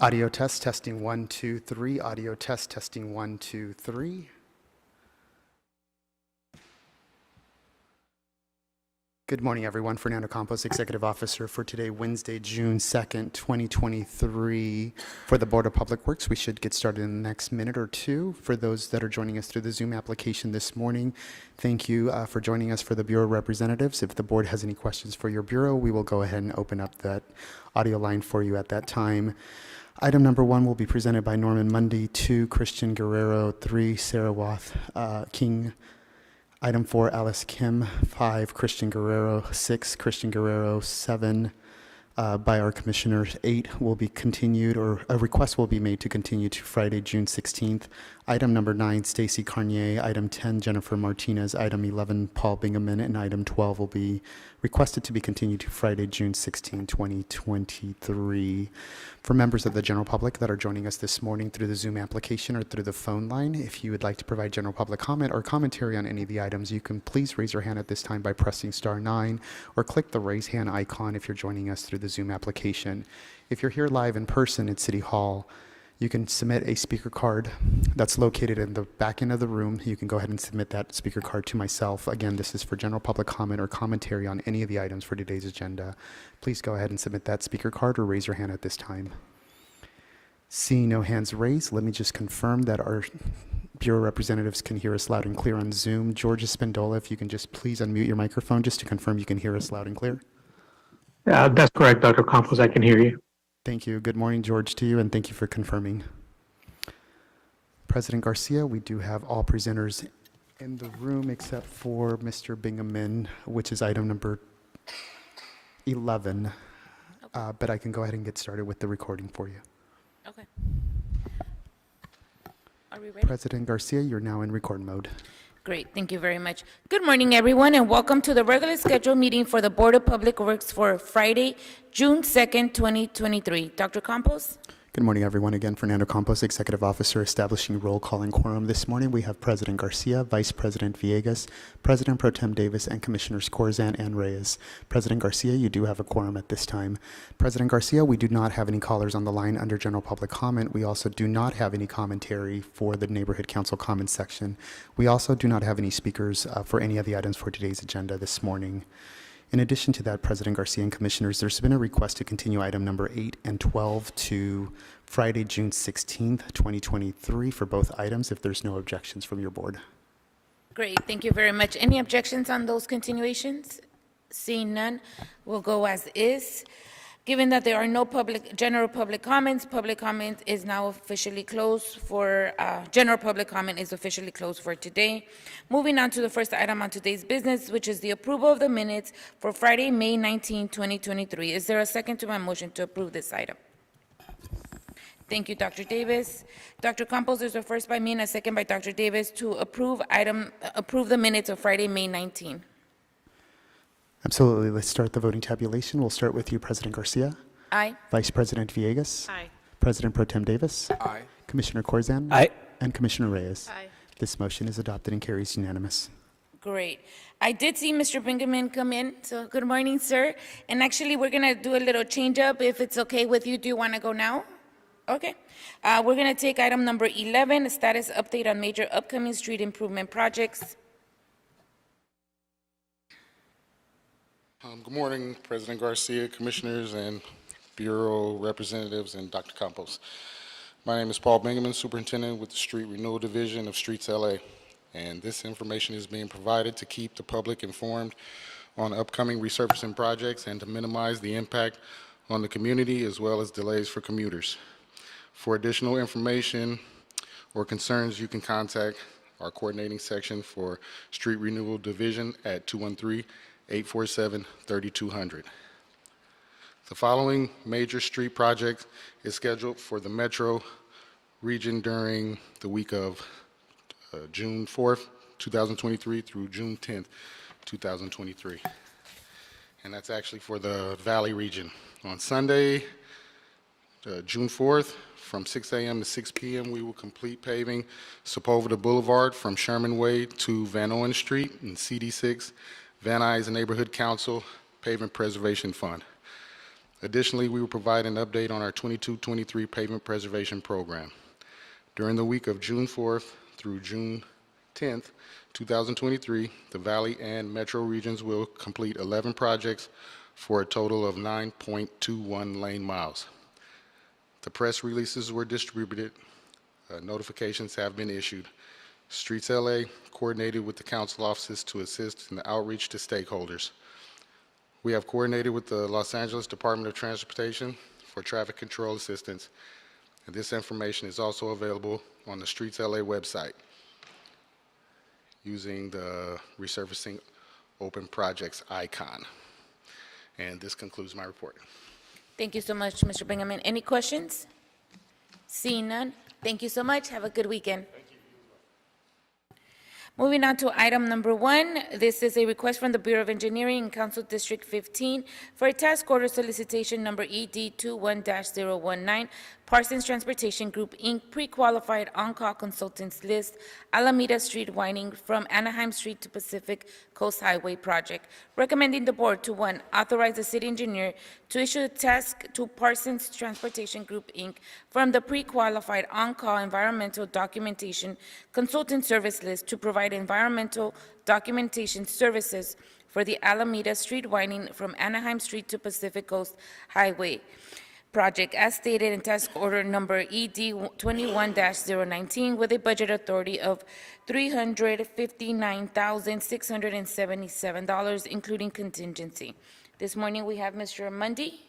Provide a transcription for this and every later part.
Audio test, testing 1, 2, 3. Audio test, testing 1, 2, 3. Good morning, everyone. Fernando Campos, Executive Officer for today, Wednesday, June 2nd, 2023. For the Board of Public Works, we should get started in the next minute or two. For those that are joining us through the Zoom application this morning, thank you for joining us for the Bureau representatives. If the board has any questions for your Bureau, we will go ahead and open up that audio line for you at that time. Item number 1 will be presented by Norman Mundy. 2, Christian Guerrero. 3, Sarah Wath King. Item 4, Alice Kim. 5, Christian Guerrero. 6, Christian Guerrero. 7, by our commissioners. 8 will be continued, or a request will be made to continue to Friday, June 16th. Item number 9, Stacy Carnier. Item 10, Jennifer Martinez. Item 11, Paul Bingaman. And item 12 will be requested to be continued to Friday, June 16, 2023. For members of the general public that are joining us this morning through the Zoom application or through the phone line, if you would like to provide general public comment or commentary on any of the items, you can please raise your hand at this time by pressing *9 or click the raise hand icon if you're joining us through the Zoom application. If you're here live in person at City Hall, you can submit a speaker card that's located in the back end of the room. You can go ahead and submit that speaker card to myself. Again, this is for general public comment or commentary on any of the items for today's agenda. Please go ahead and submit that speaker card or raise your hand at this time. Seeing no hands raised, let me just confirm that our Bureau representatives can hear us loud and clear on Zoom. Georgia Spendola, if you can just please unmute your microphone just to confirm you can hear us loud and clear. That's correct, Dr. Campos. I can hear you. Thank you. Good morning, George, to you, and thank you for confirming. President Garcia, we do have all presenters in the room except for Mr. Bingaman, which is item number 11. Okay. But I can go ahead and get started with the recording for you. Okay. Are we ready? President Garcia, you're now in record mode. Great, thank you very much. Good morning, everyone, and welcome to the regular scheduled meeting for the Board of Public Works for Friday, June 2nd, 2023. Dr. Campos? Good morning, everyone. Again, Fernando Campos, Executive Officer, establishing roll call and quorum. This morning, we have President Garcia, Vice President Villegas, President Pro Tem Davis, and Commissioners Corzan and Reyes. President Garcia, you do have a quorum at this time. President Garcia, we do not have any callers on the line under general public comment. We also do not have any commentary for the Neighborhood Council comments section. We also do not have any speakers for any of the items for today's agenda this morning. In addition to that, President Garcia and Commissioners, there's been a request to continue item number 8 and 12 to Friday, June 16th, 2023 for both items, if there's no objections from your board. Great, thank you very much. Any objections on those continuations? Seeing none, we'll go as is. Given that there are no general public comment is now officially closed for, general public comment is officially closed for today. Moving on to the first item on today's business, which is the approval of the minutes for Friday, May 19, 2023. Is there a second to my motion to approve this item? Thank you, Dr. Davis. Dr. Campos, there's a first by me and a second by Dr. Davis to approve the minutes of Friday, May 19. Absolutely. Let's start the voting tabulation. We'll start with you, President Garcia. Aye. Vice President Villegas. Aye. President Pro Tem Davis. Aye. Commissioner Corzan. Aye. And Commissioner Reyes. Aye. This motion is adopted and carries unanimous. Great. I did see Mr. Bingaman come in, so good morning, sir. And actually, we're going to do a little change up. If it's okay with you, do you want to go now? Okay. We're going to take item number 11, a status update on major upcoming street improvement projects. Good morning, President Garcia, Commissioners, and Bureau representatives, and Dr. Campos. My name is Paul Bingaman, Superintendent with the Street Renewal Division of Streets LA, and this information is being provided to keep the public informed on upcoming resurfacing projects and to minimize the impact on the community as well as delays for commuters. For additional information or concerns, you can contact our coordinating section for Street Renewal Division at 213-847-3200. The following major street project is scheduled for the Metro region during the week of June 4th, 2023 through June 10th, 2023. And that's actually for the Valley region. On Sunday, June 4th, from 6 a.m. to 6 p.m., we will complete paving Sepulveda Boulevard from Sherman Way to Van Owen Street in CD6, Van Nuys Neighborhood Council Pavement Preservation Fund. Additionally, we will provide an update on our 22-23 pavement preservation program. During the week of June 4th through June 10th, 2023, the Valley and Metro regions will complete 11 projects for a total of 9.21 lane miles. The press releases were distributed. Notifications have been issued. Streets LA coordinated with the council offices to assist in the outreach to stakeholders. We have coordinated with the Los Angeles Department of Transportation for traffic control assistance, and this information is also available on the Streets LA website using the resurfacing open projects icon. And this concludes my report. Thank you so much, Mr. Bingaman. Any questions? Seeing none, thank you so much. Have a good weekend. Moving on to item number 1, this is a request from the Bureau of Engineering in Council District 15 for a task order solicitation number ED21-019, Parsons Transportation Group, Inc., pre-qualified on-call consultants list, Alameda Street widening from Anaheim Street to Pacific Coast Highway project, recommending the board to, 1, authorize the city engineer to issue a task to Parsons Transportation Group, Inc. from the pre-qualified on-call environmental documentation consultant service list to provide environmental documentation services for the Alameda Street widening from Anaheim Street to Pacific Coast Highway project as stated in task order number ED21-019 with a budget authority of $359,677, including contingency. This morning we have Mr. Mundy.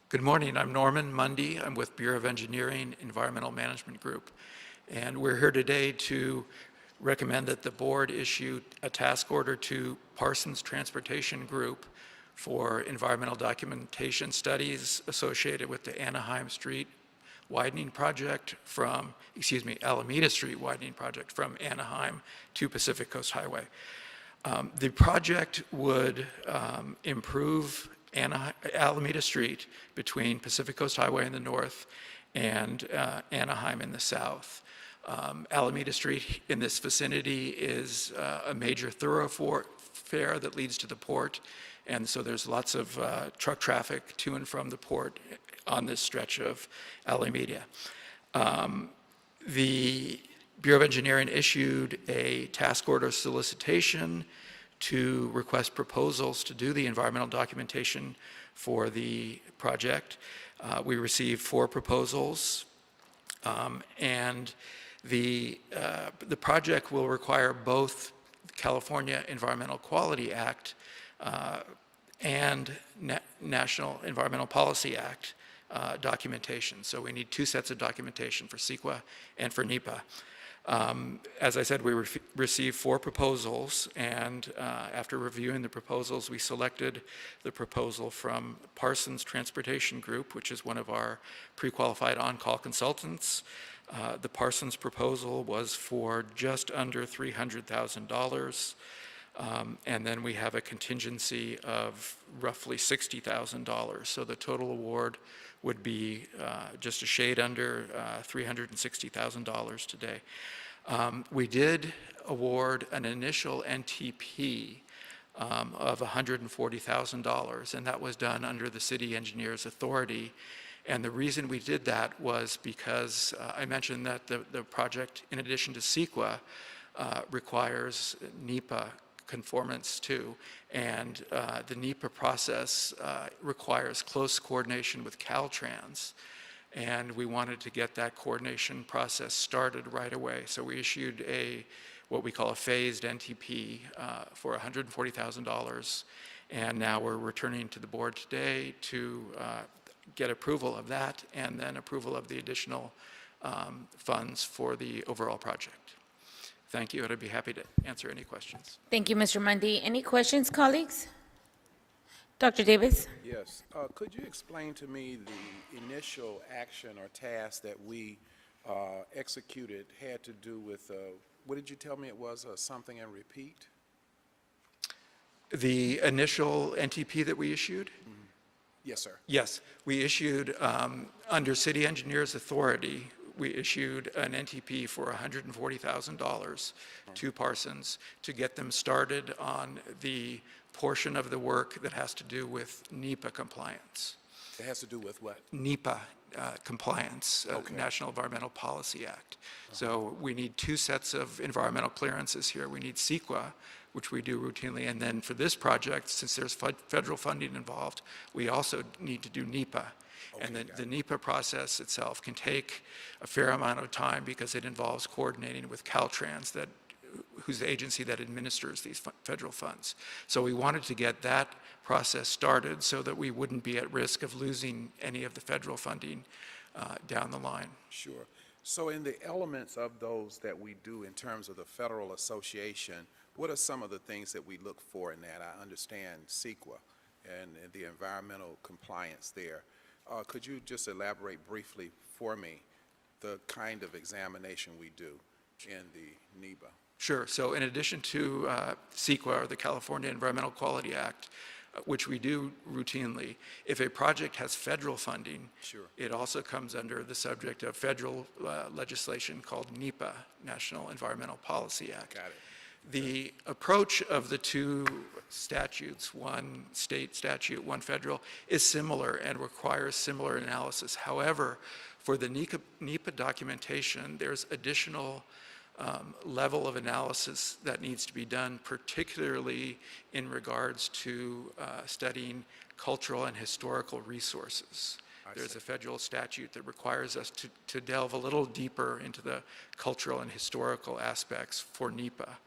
Good morning. I'm Norman Mundy. I'm with Bureau of Engineering Environmental Management Group. And we're here today to recommend that the board issue a task order to Parsons Transportation Group for environmental documentation studies associated with the Anaheim Street widening project from, Alameda Street widening project from Anaheim to Pacific Coast Highway. The project would improve Alameda Street between Pacific Coast Highway in the north and Anaheim in the south. Alameda Street in this vicinity is a major thoroughfare that leads to the port, and so there's lots of truck traffic to and from the port on this stretch of Alameda. The Bureau of Engineering issued a task order solicitation to request proposals to do the environmental documentation for the project. We received 4 proposals, and the project will require both California Environmental Quality Act and National Environmental Policy Act documentation. So we need 2 sets of documentation for CEQA and for NEPA. As I said, we received 4 proposals, and after reviewing the proposals, we selected the proposal from Parsons Transportation Group, which is one of our pre-qualified on-call consultants. The Parsons proposal was for just under $300,000, and then we have a contingency of roughly $60,000. So the total award would be just a shade under $360,000 today. We did award an initial NTP of $140,000, and that was done under the city engineer's authority. And the reason we did that was because I mentioned that the project, in addition to CEQA, requires NEPA conformance too. And the NEPA process requires close coordination with Caltrans. And we wanted to get that coordination process started right away. So we issued what we call a phased NTP for $140,000. And now we're returning to the board today to get approval of that and then approval of the additional funds for the overall project. Thank you, and I'd be happy to answer any questions. Thank you, Mr. Mundy. Any questions, colleagues? Dr. Davis? Yes. Could you explain to me the initial action or task that we executed had to do with, what did you tell me it was, something and repeat? The initial NTP that we issued? Yes, sir. Yes, we issued under city engineer's authority. we issued an NTP for $140,000 to Parsons to get them started on the portion of the work that has to do with NEPA compliance. It has to do with what? NEPA compliance, Okay. National Environmental Policy Act. So we need two sets of environmental clearances here. We need CEQA, which we do routinely, and then for this project, since there's federal funding involved, we also need to do NEPA. And the NEPA process itself can take a fair amount of time because it involves coordinating with Caltrans, who's the agency that administers these federal funds. So we wanted to get that process started so that we wouldn't be at risk of losing any of the federal funding down the line. Sure. So in the elements of those that we do in terms of the Federal Association, what are some of the things that we look for in that? I understand CEQA and the environmental compliance there. Could you just elaborate briefly for me the kind of examination we do in the NEPA? Sure. So in addition to CEQA, or the California Environmental Quality Act, which we do routinely, if a project has federal funding, Sure. it also comes under the subject of federal legislation called NEPA, National Environmental Policy Act. Got it. The approach of the two statutes, one state statute, one federal, is similar and requires similar analysis. However, for the NEPA documentation, there's additional level of analysis that needs to be done, particularly in regards to studying cultural and historical resources. There's a federal statute that requires us to delve a little deeper into the cultural and historical aspects for NEPA.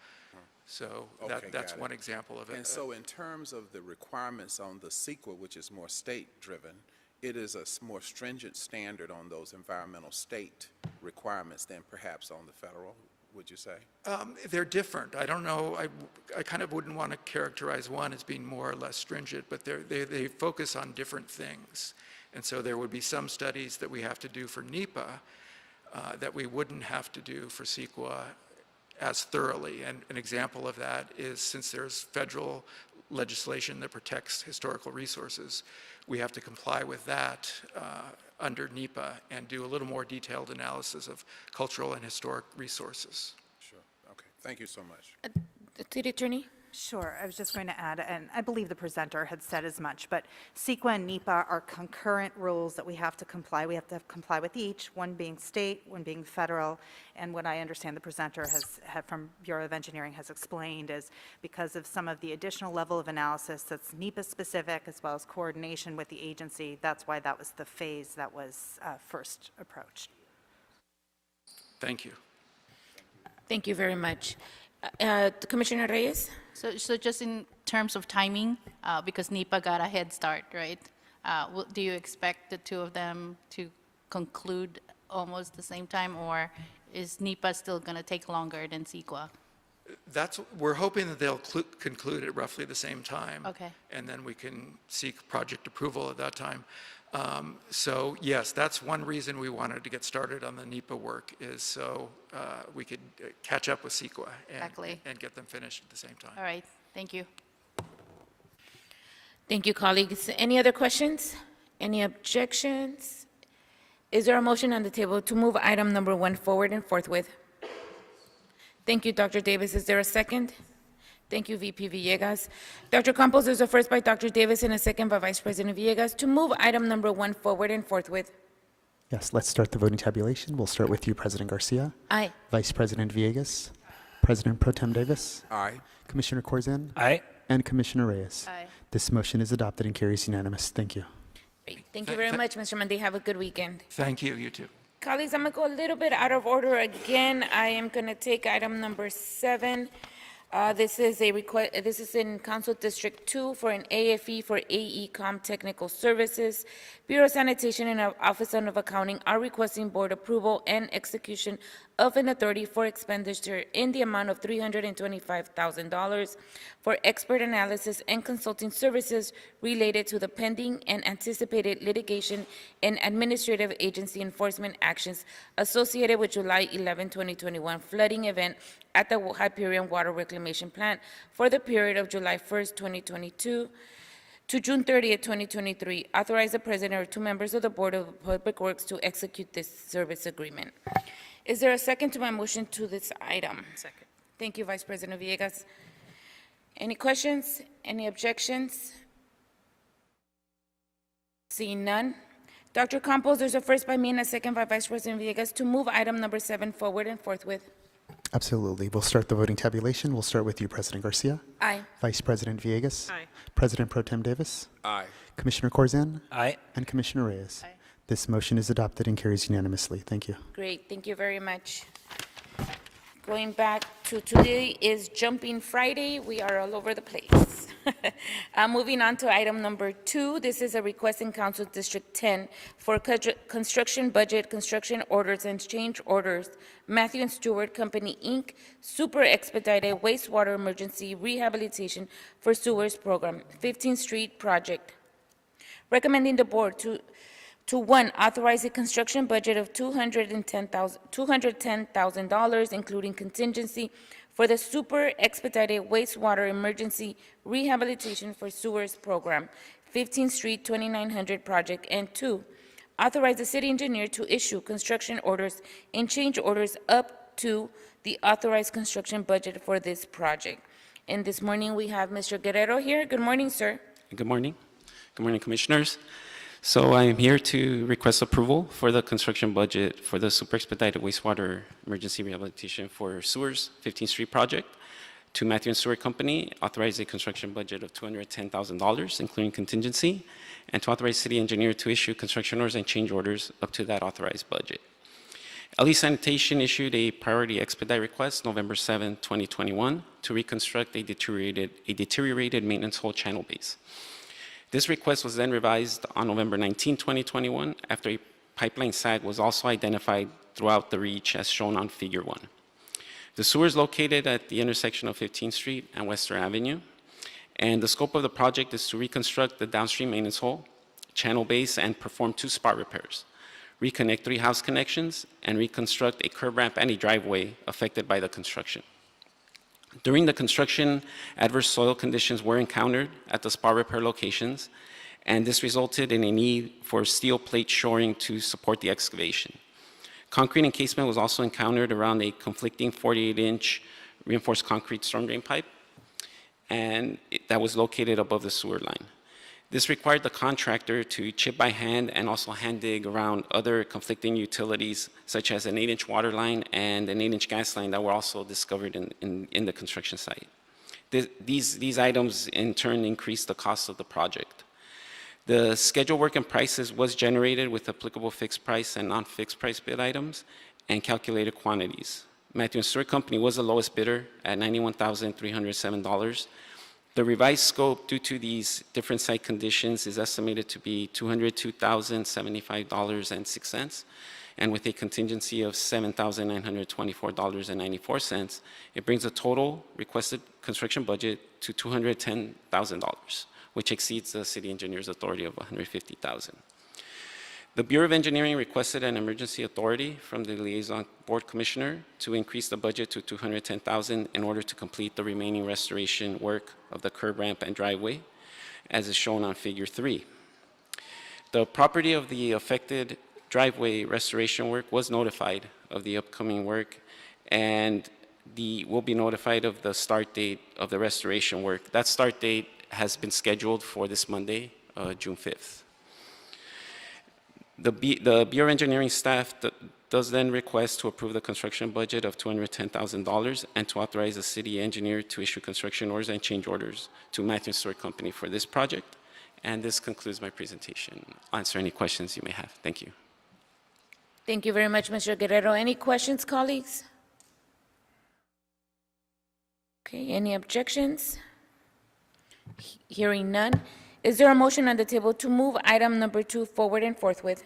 So Okay, that's got it. one example of it. And so in terms of the requirements on the CEQA, which is more state-driven, it is a more stringent standard on those environmental state requirements than perhaps on the federal, would you say? They're different. I don't know, I kind of wouldn't want to characterize one as being more or less stringent, but they focus on different things. And so there would be some studies that we have to do for NEPA that we wouldn't have to do for CEQA as thoroughly. And an example of that is, since there's federal legislation that protects historical resources, we have to comply with that under NEPA and do a little more detailed analysis of cultural and historic resources. Sure, okay. Thank you so much. City Attorney? Sure, I was just going to add, and I believe the presenter had said as much, but CEQA and NEPA are concurrent rules that we have to comply. We have to comply with each, one being state, one being federal. And what I understand the presenter from Bureau of Engineering has explained is because of some of the additional level of analysis that's NEPA specific as well as coordination with the agency, that's why that was the phase that was first approached. Thank you. Thank you very much. Commissioner Reyes? So just in terms of timing, because NEPA got a head start, right? Do you expect the two of them to conclude almost the same time, or is NEPA still going to take longer than CEQA? We're hoping that they'll conclude at roughly the same time. Okay. And then we can seek project approval at that time. So yes, that's one reason we wanted to get started on the NEPA work, is so we could catch up with CEQA Exactly. and get them finished at the same time. All right, thank you. Thank you, colleagues. Any other questions? Any objections? Is there a motion on the table to move item number 1 forward and forthwith? Thank you, Dr. Davis. Is there a second? Thank you, VP Villegas. Dr. Campos, there's a first by Dr. Davis and a second by Vice President Villegas to move item number 1 forward and forthwith. Yes, let's start the voting tabulation. We'll start with you, President Garcia, Aye. Vice President Villegas, President Pro Tem Davis, Aye. Commissioner Corzine, Aye. and Commissioner Reyes. Aye. This motion is adopted and carries unanimous. Thank you. Great. Thank you very much, Mr. Monday. Have a good weekend. Thank you, you too. Colleagues, I'm going to go a little bit out of order again. I am going to take item number 7. This is a request. This is in Council District 2 for an AFE for AECom Technical Services. Bureau of Sanitation and Office of Accounting are requesting board approval and execution of an authority for expenditure in the amount of $325,000 for expert analysis and consulting services related to the pending and anticipated litigation and administrative agency enforcement actions associated with July 11, 2021 flooding event at the Hyperion Water Reclamation Plant for the period of July 1st, 2022 to June 30th, 2023. Authorize the president or two members of the Board of Public Works to execute this service agreement. Is there a second to my motion to this item? Second. Thank you, Vice President Villegas. Any questions? Any objections? Seeing none. Dr. Campos, there's a first by me and a second by Vice President Villegas to move item number 7 forward and forthwith. Absolutely. We'll start the voting tabulation. We'll start with you, President Garcia. Aye. Vice President Villegas. Aye. President Pro Tem Davis. Aye. Commissioner Corzine. Aye. And Commissioner Reyes. Aye. This motion is adopted and carries unanimously. Thank you. Great, thank you very much. Going back to today is Jumping Friday. We are all over the place. Moving on to item number 2, this is a request in Council District 10 for construction budget, construction orders, and change orders. Matthew and Stewart Company, Inc., Super Expedited Wastewater Emergency Rehabilitation for Sewers Program, 15th Street Project. Recommending the board to one, authorize a construction budget of $210,000, including contingency for the Super Expedited Wastewater Emergency Rehabilitation for Sewers Program, 15th Street, 2900 project. And 2, authorize the city engineer to issue construction orders and change orders up to the authorized construction budget for this project. And this morning, we have Mr. Guerrero here. Good morning, sir. Good morning. Good morning, Commissioners. So I am here to request approval for the construction budget for the Super Expedited Wastewater Emergency Rehabilitation for Sewers 15th Street project to Matthew and Stewart Company, authorize a construction budget of $210,000, including contingency, and to authorize city engineer to issue construction orders and change orders up to that authorized budget. LE Sanitation issued a priority expedite request November 7, 2021 to reconstruct a deteriorated maintenance hole channel base. This request was then revised on November 19, 2021, after a pipeline sag was also identified throughout the reach as shown on Figure 1. The sewer is located at the intersection of 15th Street and Western Avenue, and the scope of the project is to reconstruct the downstream maintenance hole, channel base, and perform 2 spot repairs, reconnect 3 house connections, and reconstruct a curb ramp and a driveway affected by the construction. During the construction, adverse soil conditions were encountered at the spot repair locations, and this resulted in a need for steel plate shoring to support the excavation. Concrete encasement was also encountered around a conflicting 48-inch reinforced concrete storm drain pipe, and that was located above the sewer line. This required the contractor to chip by hand and also hand dig around other conflicting utilities, such as an 8-inch water line and an 8-inch gas line that were also discovered in the construction site. These items, in turn, increased the cost of the project. The schedule work and prices was generated with applicable fixed price and non-fixed price bid items and calculated quantities. Matthew and Stewart Company was the lowest bidder at $91,307. The revised scope, due to these different site conditions, is estimated to be $202,075.06, and with a contingency of $7,924.94, it brings the total requested construction budget to $210,000, which exceeds the city engineer's authority of $150,000. The Bureau of Engineering requested an emergency authority from the liaison board commissioner to increase the budget to $210,000 in order to complete the remaining restoration work of the curb ramp and driveway, as is shown on Figure 3. The property of the affected driveway restoration work was notified of the upcoming work, and will be notified of the start date of the restoration work. That start date has been scheduled for this Monday, June 5th. The Bureau of Engineering staff does then request to approve the construction budget of $210,000 and to authorize the city engineer to issue construction orders and change orders to Matthew and Stewart Company for this project. And this concludes my presentation. I'll answer any questions you may have. Thank you. Thank you very much, Mr. Guerrero. Any questions, colleagues? Okay, any objections? Hearing none. Is there a motion on the table to move item number 2 forward and forthwith?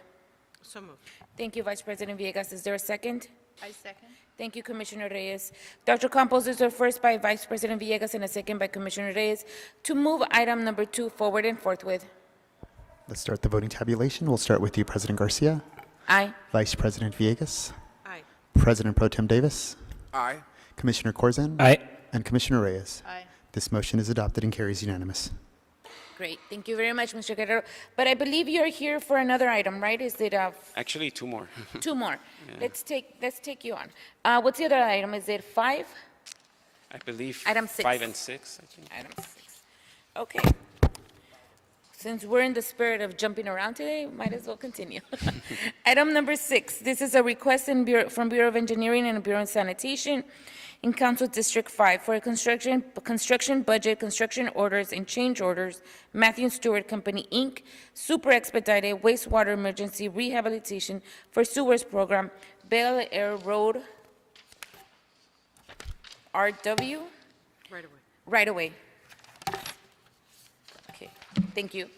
So moved. Thank you, Vice President Villegas. Is there a second? I second. Thank you, Commissioner Reyes. Dr. Campos, is there first by Vice President Villegas and a second by Commissioner Reyes to move item number 2 forward and forthwith? Let's start the voting tabulation. We'll start with you, President Garcia. Aye. Vice President Villegas. Aye. President Pro Tem Davis. Aye. Commissioner Corzine. Aye. And Commissioner Reyes. Aye. This motion is adopted and carries unanimous. Great, thank you very much, Mr. Guerrero. But I believe you're here for another item, right? Is it Actually, two more. two more? Let's take you on. What's the other item? Is it 5? I believe Item 6. 5 and 6, I think. Item 6. Okay. Since we're in the spirit of jumping around today, might as well continue. Item number 6, this is a request from Bureau of Engineering and Bureau of Sanitation in Council District 5 for a construction budget, construction orders, and change orders, Matthew and Stewart Company, Inc., super expedited wastewater emergency rehabilitation for sewers program, Bel Air Road, RW? Right away. Okay, thank you.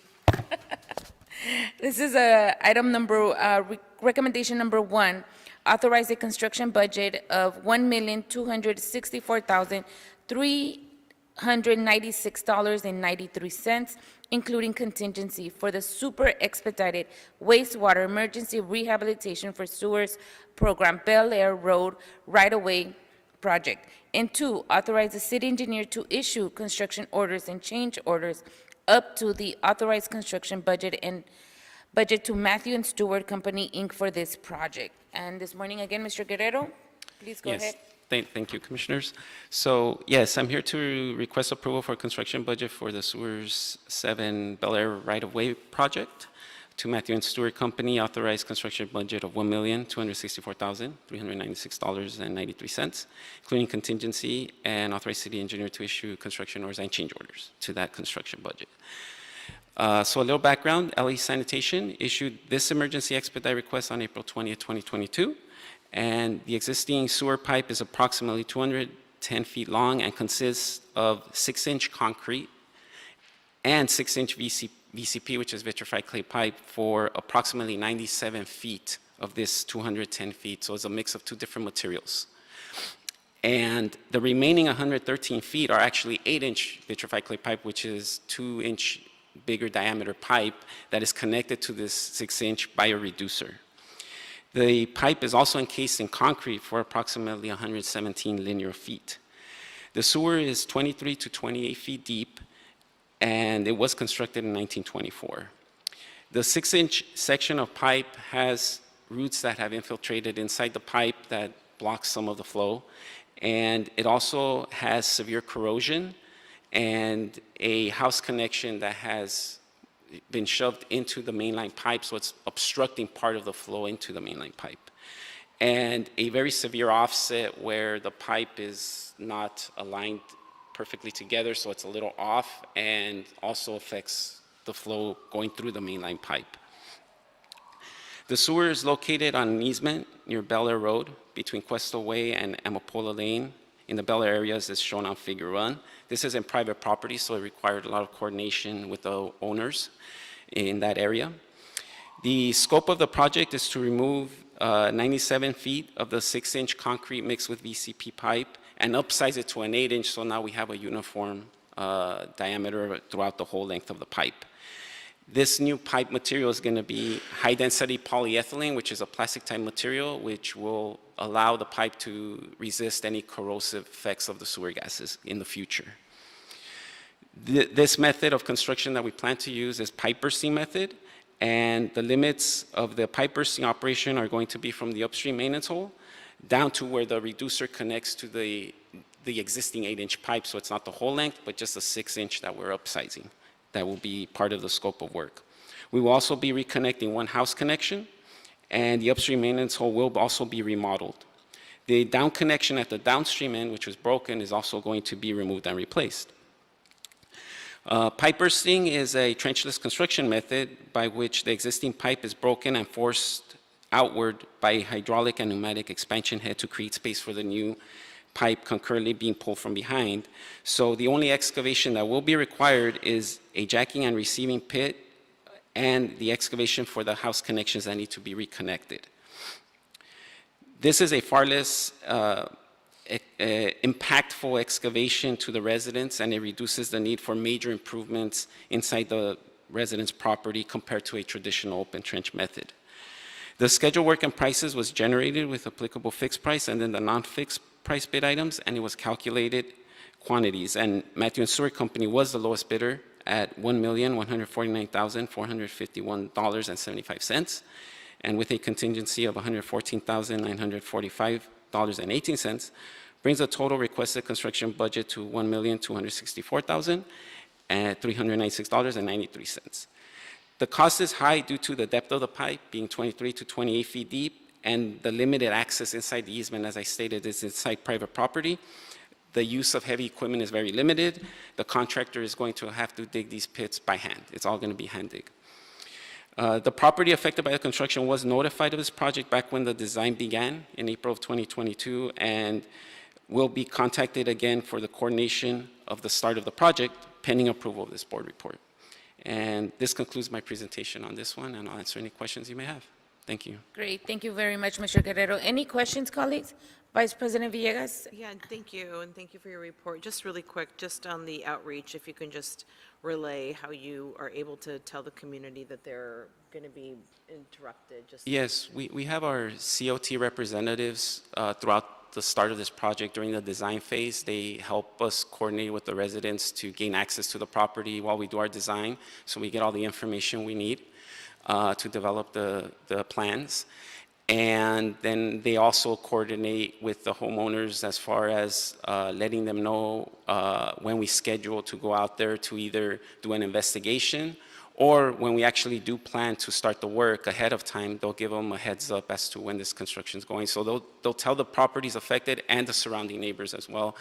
This is item number, recommendation number 1, authorize a construction budget of $1,264,396.93, including contingency for the super expedited wastewater emergency rehabilitation for sewers program, Bel Air Road right-of-way project. And 2, authorize the city engineer to issue construction orders and change orders up to the authorized construction budget and budget to Matthew and Stewart Company, Inc. for this project. And this morning, again, Mr. Guerrero, please go ahead. Thank you, Commissioners. So, yes, I'm here to request approval for construction budget for the Sewers 7 Bel Air right-of-way project to Matthew and Stewart Company, authorized construction budget of $1,264,396.93, including contingency, and authorize city engineer to issue construction orders and change orders to that construction budget. So a little background, LA Sanitation issued this emergency expedite request on April 20th, 2022, and the existing sewer pipe is approximately 210 feet long and consists of 6-inch concrete and 6-inch VCP, which is vitrified clay pipe, for approximately 97 feet of this 210 feet. So it's a mix of two different materials. And the remaining 113 feet are actually 8-inch vitrified clay pipe, which is 2-inch bigger diameter pipe that is connected to this 6-inch bioreducer. The pipe is also encased in concrete for approximately 117 linear feet. The sewer is 23 to 28 feet deep, and it was constructed in 1924. The 6-inch section of pipe has roots that have infiltrated inside the pipe that blocks some of the flow, and it also has severe corrosion and a house connection that has been shoved into the mainline pipe, so it's obstructing part of the flow into the mainline pipe. And a very severe offset where the pipe is not aligned perfectly together, so it's a little off, and also affects the flow going through the mainline pipe. The sewer is located on an easement near Bel Air Road between Cuesta Way and Amapola Lane in the Bel Air areas as shown on Figure 1. This is in private property, so it required a lot of coordination with the owners in that area. The scope of the project is to remove 97 feet of the 6-inch concrete mixed with VCP pipe and upsize it to an 8-inch, so now we have a uniform diameter throughout the whole length of the pipe. This new pipe material is going to be high-density polyethylene, which is a plastic-type material, which will allow the pipe to resist any corrosive effects of the sewer gases in the future. This method of construction that we plan to use is pipe bursting method, and the limits of the pipe bursting operation are going to be from the upstream maintenance hole down to where the reducer connects to the existing 8-inch pipe, so it's not the whole length, but just a 6-inch that we're upsizing. That will be part of the scope of work. We will also be reconnecting one house connection, and the upstream maintenance hole will also be remodeled. The down connection at the downstream end, which was broken, is also going to be removed and replaced. Pipe bursting is a trenchless construction method by which the existing pipe is broken and forced outward by a hydraulic and pneumatic expansion head to create space for the new pipe concurrently being pulled from behind. So the only excavation that will be required is a jacking and receiving pit and the excavation for the house connections that need to be reconnected. This is a far less impactful excavation to the residents, and it reduces the need for major improvements inside the residents' property compared to a traditional open trench method. The schedule work and prices was generated with applicable fixed price and then the non-fixed price bid items, and it was calculated quantities. And Matthew and Stewart Company was the lowest bidder at $1,149,451.75, and with a contingency of $114,945.18, brings the total requested construction budget to $1,264,396.93. The cost is high due to the depth of the pipe being 23 to 28 feet deep and the limited access inside the easement, as I stated, is inside private property. The use of heavy equipment is very limited. The contractor is going to have to dig these pits by hand. It's all going to be hand dig. The property affected by the construction was notified of this project back when the design began in April of 2022 and will be contacted again for the coordination of the start of the project pending approval of this board report. And this concludes my presentation on this one, and I'll answer any questions you may have. Thank you. Great, thank you very much, Mr. Guerrero. Any questions, colleagues? Vice President Villegas? Yeah, thank you, and thank you for your report. Just really quick, just on the outreach, if you can just relay how you are able to tell the community that they're going to be interrupted. Just Yes, we have our COT representatives throughout the start of this project during the design phase. They help us coordinate with the residents to gain access to the property while we do our design, so we get all the information we need to develop the plans. And then they also coordinate with the homeowners as far as letting them know when we schedule to go out there to either do an investigation, or when we actually do plan to start the work ahead of time, they'll give them a heads up as to when this construction is going. So they'll tell the properties affected and the surrounding neighbors as well.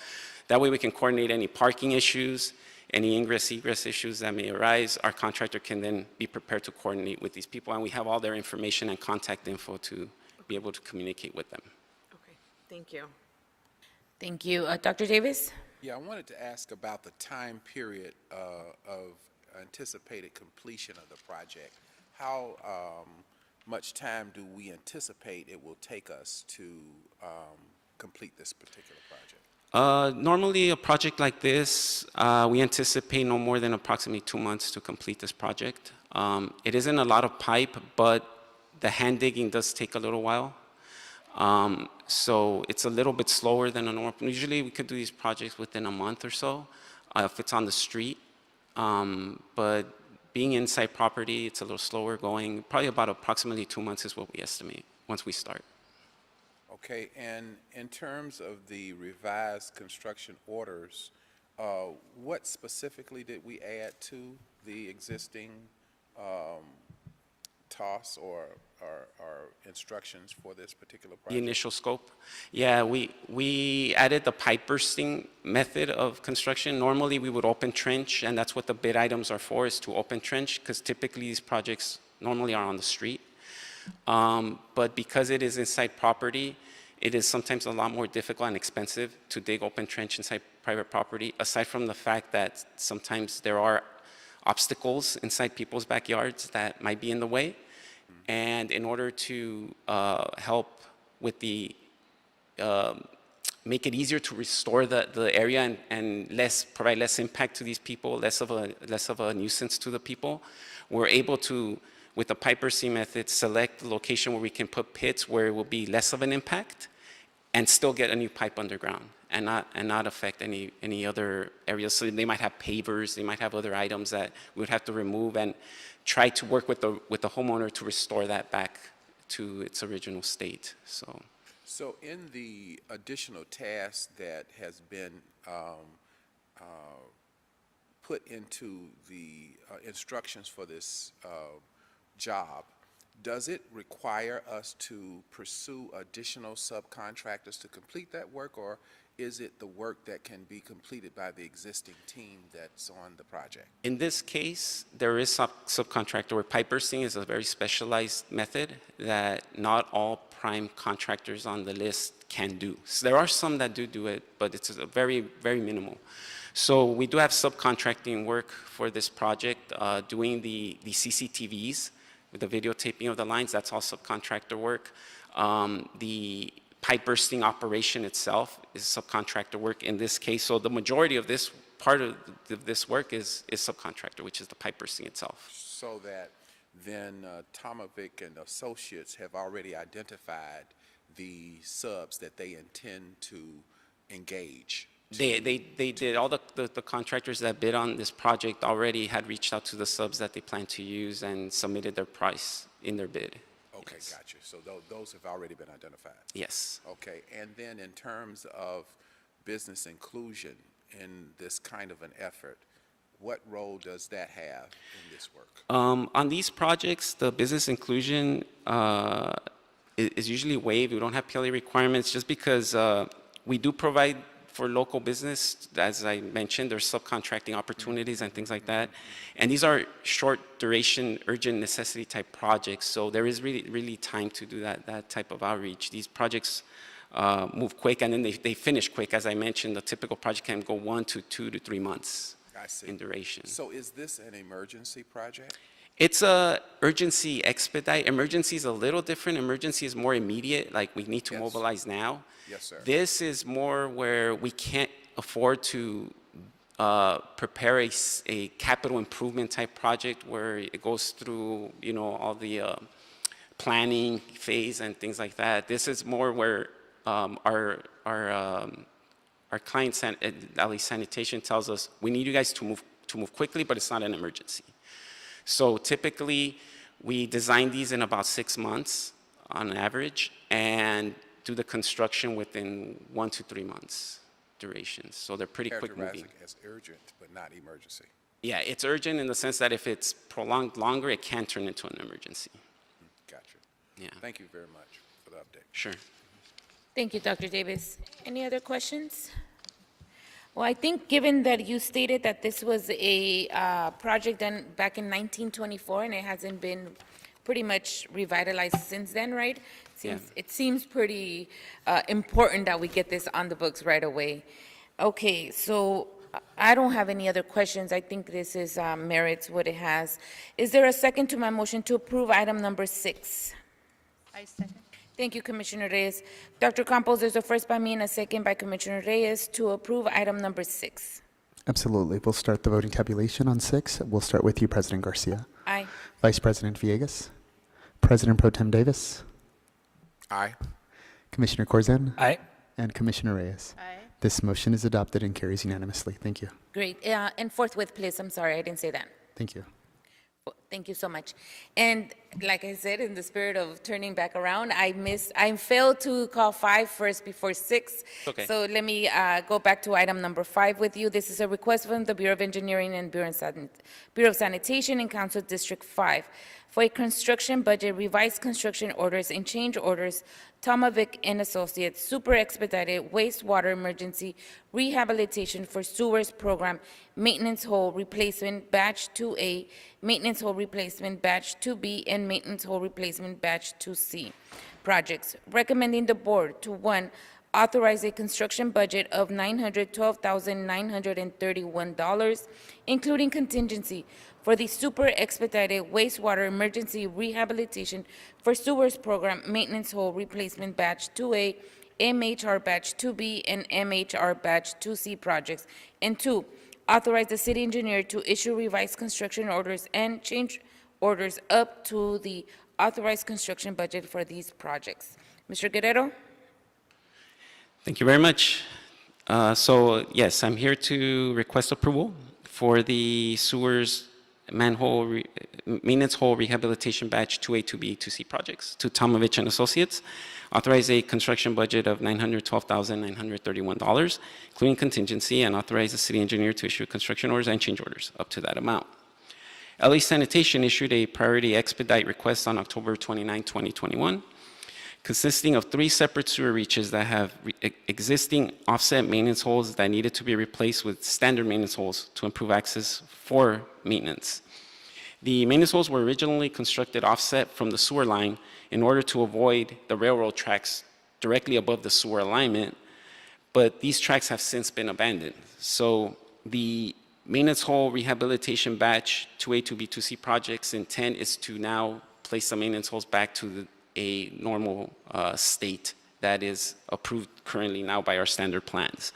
That way we can coordinate any parking issues, any ingress egress issues that may arise. Our contractor can then be prepared to coordinate with these people, and we have all their information and contact info to be able to communicate with them. Okay, thank you. Thank you. Dr. Davis? Yeah, I wanted to ask about the time period of anticipated completion of the project. How much time do we anticipate it will take us to complete this particular project? Normally, a project like this, we anticipate no more than approximately 2 months to complete this project. It isn't a lot of pipe, but the hand digging does take a little while. So it's a little bit slower than a normal. Usually, we could do these projects within a month or so if it's on the street. But being inside property, it's a little slower going. Probably about approximately 2 months is what we estimate once we start. Okay, and in terms of the revised construction orders, what specifically did we add to the existing TOS or instructions for this particular project? The initial scope? Yeah, we added the pipe bursting method of construction. Normally, we would open trench, and that's what the bid items are for, is to open trench, because typically these projects normally are on the street. But because it is inside property, it is sometimes a lot more difficult and expensive to dig open trench inside private property, aside from the fact that sometimes there are obstacles inside people's backyards that might be in the way. And in order to help with the, make it easier to restore the area and provide less impact to these people, less of a nuisance to the people, we're able to, with the pipe bursting method, select the location where we can put pits where it will be less of an impact and still get a new pipe underground and not affect any other areas. So they might have pavers, they might have other items that we would have to remove and try to work with the homeowner to restore that back to its original state. So in the additional task that has been put into the instructions for this job, does it require us to pursue additional subcontractors to complete that work, or is it the work that can be completed by the existing team that's on the project? In this case, there is subcontractor work. Pipe bursting is a very specialized method that not all prime contractors on the list can do. So there are some that do it, but it's a very, very minimal. So we do have subcontracting work for this project, doing the CCTVs, with the videotaping of the lines. That's all subcontractor work. The pipe bursting operation itself is subcontractor work in this case. So the majority of this part of this work is subcontractor, which is the pipe bursting itself. So that then Tomovic and Associates have already identified the subs that they intend to engage They did, all the contractors that bid on this project already had reached out to the subs that they plan to use and submitted their price in their bid. Okay, Yes. gotcha. So those have already been identified? Yes. Okay, and then in terms of business inclusion in this kind of an effort, what role does that have in this work? On these projects, the business inclusion is usually waived. We don't have PLA requirements just because we do provide for local business. As I mentioned, there's subcontracting opportunities and things like that. And these are short duration, urgent necessity type projects. So there is really time to do that type of outreach. These projects move quick and then they finish quick. As I mentioned, the typical project can go 1 to 2 to 3 months I see. in duration. So is this an emergency project? It's a urgency expedite. Emergency is a little different. Emergency is more immediate, like we need to Yes. mobilize now. Yes, sir. This is more where we can't afford to prepare a capital improvement type project where it goes through, all the planning phase and things like that. This is more where our client, at least sanitation, tells us we need you guys to move quickly, but it's not an emergency. So typically, we design these in about 6 months on average, and do the construction within 1 to 3 months duration. So they're pretty quick moving. Characterized as urgent, but not emergency. Yeah, it's urgent in the sense that if it's prolonged longer, it can turn into an emergency. Gotcha. Yeah, Thank you very much for the update. sure. Thank you, Dr. Davis. Any other questions? Well, I think given that you stated that this was a project done back in 1924 and it hasn't been pretty much revitalized since then, right? It seems pretty important that we get this on the books right away. Okay, so I don't have any other questions. I think this is merits what it has. Is there a second to my motion to approve item number 6? I second. Thank you, Commissioner Reyes. Dr. Campos, there's a first by me and a second by Commissioner Reyes to approve item number 6. Absolutely. We'll start the voting tabulation on 6. We'll start with you, President Garcia. Aye. Vice President Villegas. President Pro Tem Davis. Aye. Commissioner Corzine. Aye. And Commissioner Reyes. Aye. This motion is adopted and carries unanimously. Thank you. Great. And forthwith, please. I'm sorry, I didn't say that. Thank you. Thank you so much. And like I said, in the spirit of turning back around, I failed to call 5 first before 6. Okay. So let me go back to item number 5 with you. This is a request from the Bureau of Engineering and Bureau of Sanitation in Council District 5 for a construction budget, revised construction orders and change orders, Tomovic and Associates, super expedited wastewater emergency rehabilitation for sewers program, maintenance hole replacement batch 2A, maintenance hole replacement batch 2B, and maintenance hole replacement batch 2C projects. Recommending the board to, 1, authorize a construction budget of $912,931, including contingency, for the super expedited wastewater emergency rehabilitation for sewers program, maintenance hole replacement batch 2A, MHR batch 2B, and MHR batch 2C projects. And 2, authorize the city engineer to issue revised construction orders and change orders up to the authorized construction budget for these projects. Mr. Guerrero? Thank you very much. So yes, I'm here to request approval for the sewers maintenance hole rehabilitation batch 2A, 2B, 2C projects to Tomovich and Associates. Authorize a construction budget of $912,931, including contingency, and authorize the city engineer to issue construction orders and change orders up to that amount. LA Sanitation issued a priority expedite request on October 29, 2021, consisting of 3 separate sewer reaches that have existing offset maintenance holes that needed to be replaced with standard maintenance holes to improve access for maintenance. The maintenance holes were originally constructed offset from the sewer line in order to avoid the railroad tracks directly above the sewer alignment, but these tracks have since been abandoned. So the maintenance hole rehabilitation batch 2A, 2B, 2C project's intent is to now place the maintenance holes back to a normal state that is approved currently now by our standard plans.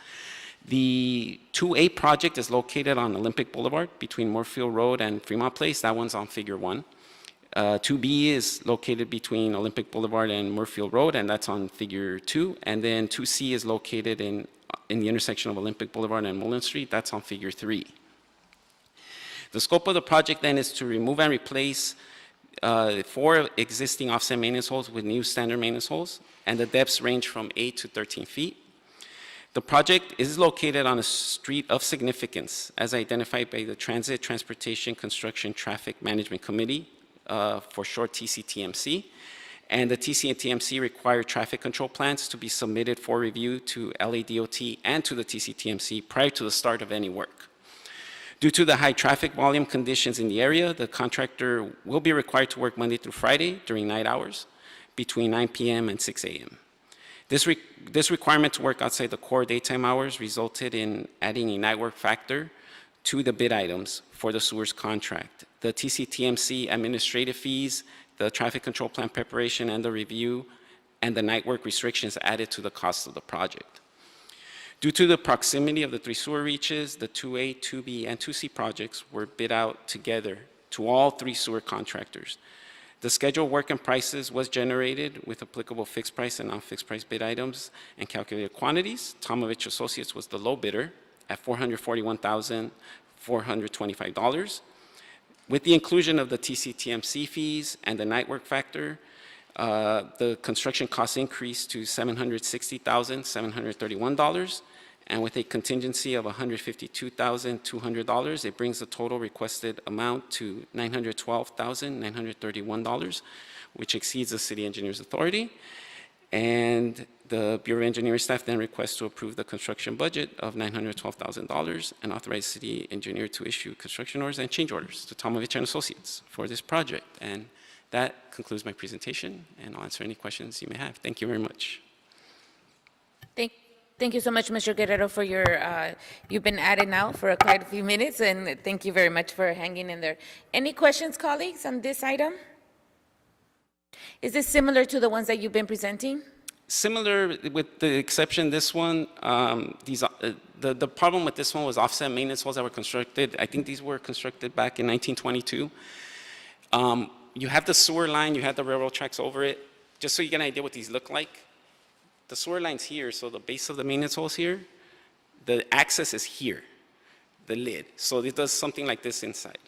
The 2A project is located on Olympic Boulevard between Moorfield Road and Fremont Place. That one's on Figure 1. 2B is located between Olympic Boulevard and Moorfield Road, and that's on Figure 2. And then 2C is located in the intersection of Olympic Boulevard and Mullen Street. That's on Figure 3. The scope of the project then is to remove and replace 4 existing offset maintenance holes with new standard maintenance holes, and the depths range from 8 to 13 feet. The project is located on a street of significance as identified by the Transit, Transportation, Construction, Traffic Management Committee, for short TCTMC. And the TCTMC required traffic control plans to be submitted for review to LADOT and to the TCTMC prior to the start of any work. Due to the high traffic volume conditions in the area, the contractor will be required to work Monday through Friday during night hours between 9 p.m. and 6 a.m. This requirement to work outside the core daytime hours resulted in adding a night work factor to the bid items for the sewers contract. The TCTMC administrative fees, the traffic control plan preparation and the review, and the night work restrictions added to the cost of the project. Due to the proximity of the 3 sewer reaches, the 2A, 2B, and 2C projects were bid out together to all 3 sewer contractors. The schedule of work and prices was generated with applicable fixed price and non-fixed price bid items and calculated quantities. Tomovich Associates was the low bidder at $441,425. With the inclusion of the TCTMC fees and the night work factor, the construction cost increased to $760,731, and with a contingency of $152,200, it brings the total requested amount to $912,931, which exceeds the city engineer's authority. And the Bureau of Engineering staff then requests to approve the construction budget of $912,000 and authorize city engineer to issue construction orders and change orders to Tomovich and Associates for this project. And that concludes my presentation, and I'll answer any questions you may have. Thank you very much. Thank you so much, Mr. Guerrero, for your, you've been at it now for quite a few minutes, and thank you very much for hanging in there. Any questions, colleagues, on this item? Is this similar to the ones that you've been presenting? Similar, with the exception this one, the problem with this one was offset maintenance holes that were constructed. I think these were constructed back in 1922. You have the sewer line, you have the railroad tracks over it. Just so you get an idea what these look like, the sewer line's here, so the base of the maintenance hole's here. The access is here, the lid. So it does something like this inside.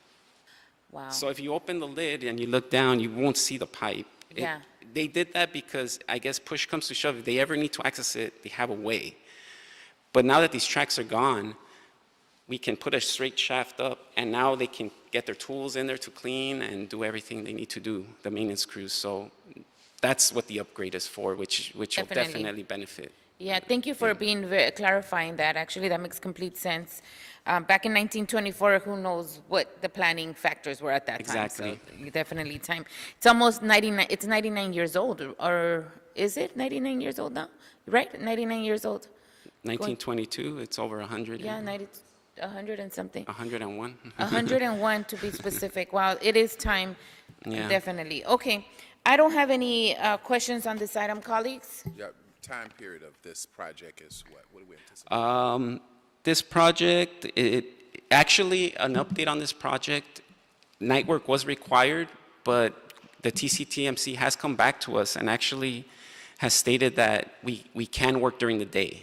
Wow. So if you open the lid and you look down, you won't see the pipe. Yeah. They did that because I guess push comes to shove. If they ever need to access it, they have a way. But now that these tracks are gone, we can put a straight shaft up, and now they can get their tools in there to clean and do everything they need to do, the maintenance crews. So that's what the upgrade is for, which will definitely benefit. Yeah, thank you for being clarifying that. Actually, that makes complete sense. Back in 1924, who knows what the planning factors were at that Exactly. time. So definitely time. It's almost 99, it's 99 years old, or is it 99 years old now? Right, 99 years old. 1922, it's over 100. Yeah, 100 and something. 101. 101 to be specific. Wow, it is time, Yeah. definitely. Okay, I don't have any questions on this item, colleagues. Yeah, time period of this project is what? What do we anticipate? This project, actually, an update on this project, night work was required, but the TCTMC has come back to us and actually has stated that we can work during the day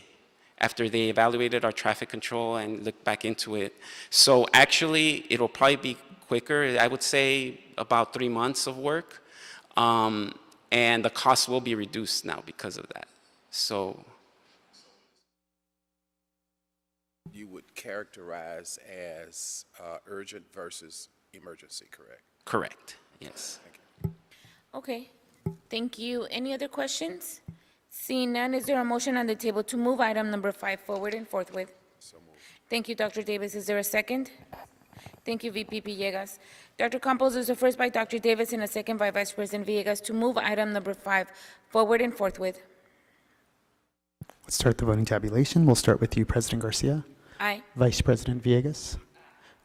after they evaluated our traffic control and looked back into it. So actually, it'll probably be quicker. I would say about 3 months of work, and the cost will be reduced now because of that. So You would characterize as urgent versus emergency, correct? correct, yes. Okay, thank you. Any other questions? Seeing none, is there a motion on the table to move item number 5 forward and forthwith? So moved. Thank you, Dr. Davis. Is there a second? Thank you, VP Villegas. Dr. Campos, there's a first by Dr. Davis and a second by Vice President Villegas to move item number 5 forward and forthwith. Let's start the voting tabulation. We'll start with you, President Garcia, Aye. Vice President Villegas,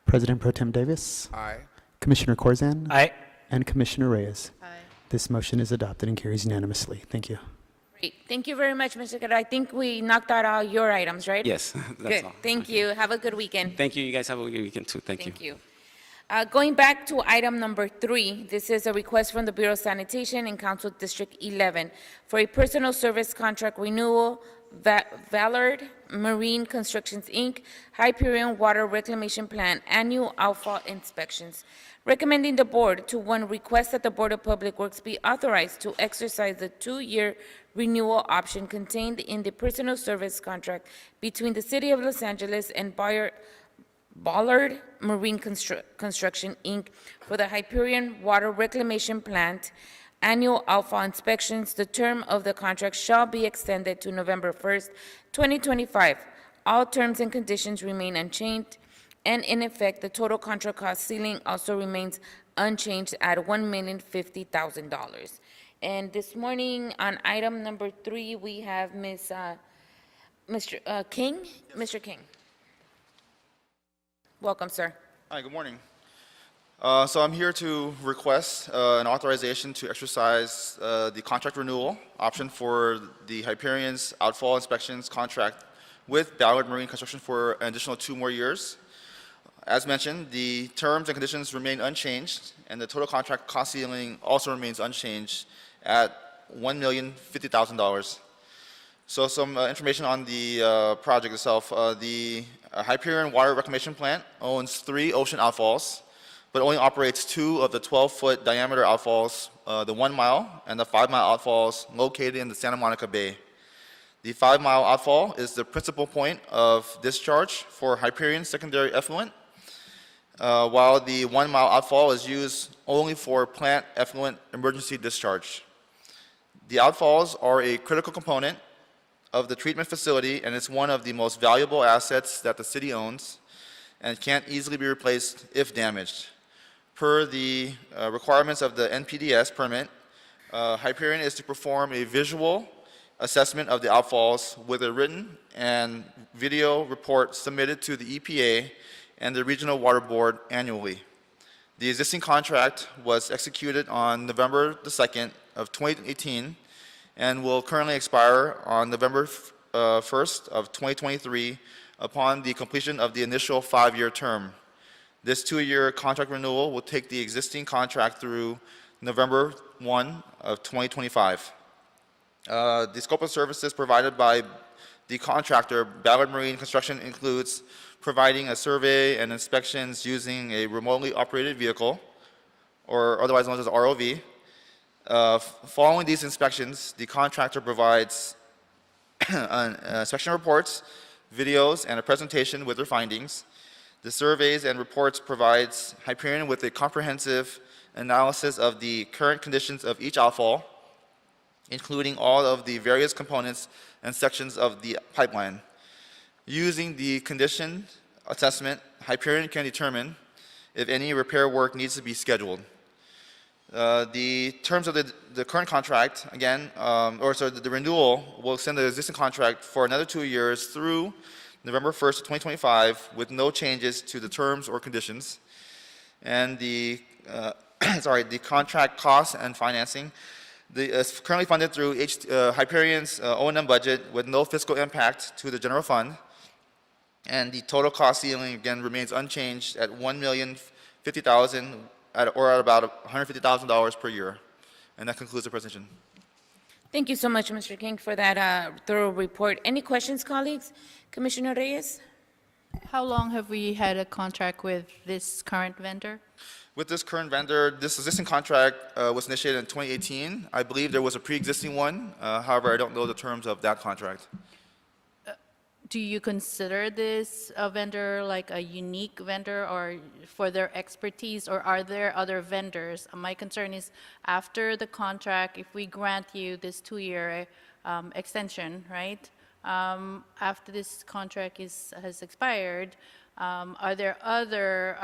President Pro Tem Davis, Aye. Commissioner Corzan, Aye. and Commissioner Reyes. Aye. This motion is adopted and carries unanimously. Thank you. Great. Thank you very much, Mr. Guerrero. I think we knocked out all your items, right? Yes, that's Good. all. Thank you. Have a good weekend. Thank you. You guys have a good weekend too. Thank you. Thank you. Going back to item number 3, this is a request from the Bureau of Sanitation in Council District 11 for a personal service contract renewal Ballard Marine Constructions, Inc., Hyperion Water Reclamation Plan Annual Outfall Inspections, recommending the board to, one, request that the Board of Public Works be authorized to exercise the 2-year renewal option contained in the personal service contract between the City of Los Angeles and Ballard Marine Construction, Inc. for the Hyperion Water Reclamation Plant Annual Outfall Inspections. The term of the contract shall be extended to November 1st, 2025. All terms and conditions remain unchanged, and in effect, the total contract cost ceiling also remains unchanged at $1,050,000. And this morning, on item number 3, we have Mr. King. Mr. King. Welcome, sir. Hi, good morning. So I'm here to request an authorization to exercise the contract renewal option for the Hyperion's outfall inspections contract with Ballard Marine Construction for an additional 2 more years. As mentioned, the terms and conditions remain unchanged, and the total contract cost ceiling also remains unchanged at $1,050,000. So some information on the project itself. The Hyperion Water Reclamation Plant owns 3 ocean outfalls, but only operates 2 of the 12-foot diameter outfalls, the 1-mile and the 5-mile outfalls located in the Santa Monica Bay. The 5-mile outfall is the principal point of discharge for Hyperion secondary effluent, while the 1-mile outfall is used only for plant effluent emergency discharge. The outfalls are a critical component of the treatment facility, and it's one of the most valuable assets that the city owns and can't easily be replaced if damaged. Per the requirements of the NPDES permit, Hyperion is to perform a visual assessment of the outfalls with a written and video report submitted to the EPA and the Regional Water Board annually. The existing contract was executed on November the 2nd of 2018 and will currently expire on November 1st of 2023 upon the completion of the initial 5-year term. This 2-year contract renewal will take the existing contract through November 1 of 2025. The scope of services provided by the contractor, Ballard Marine Construction, includes providing a survey and inspections using a remotely operated vehicle, or otherwise known as ROV. Following these inspections, the contractor provides inspection reports, videos, and a presentation with their findings. The surveys and reports provides Hyperion with a comprehensive analysis of the current conditions of each outfall, including all of the various components and sections of the pipeline. Using the condition assessment, Hyperion can determine if any repair work needs to be scheduled. The terms of the current contract, again, the renewal will extend the existing contract for another 2 years through November 1st, 2025, with no changes to the terms or conditions. And the the contract costs and financing is currently funded through Hyperion's O&M budget with no fiscal impact to the general fund. And the total cost ceiling, again, remains unchanged at $1,050,000 or at about $150,000 per year. And that concludes the presentation. Thank you so much, Mr. King, for that thorough report. Any questions, colleagues? Commissioner Reyes? How long have we had a contract with this current vendor? With this current vendor, this existing contract was initiated in 2018. I believe there was a pre-existing one. However, I don't know the terms of that contract. Do you consider this a vendor like a unique vendor or for their expertise, or are there other vendors? My concern is after the contract, if we grant you this 2-year extension, right? After this contract has expired, are there other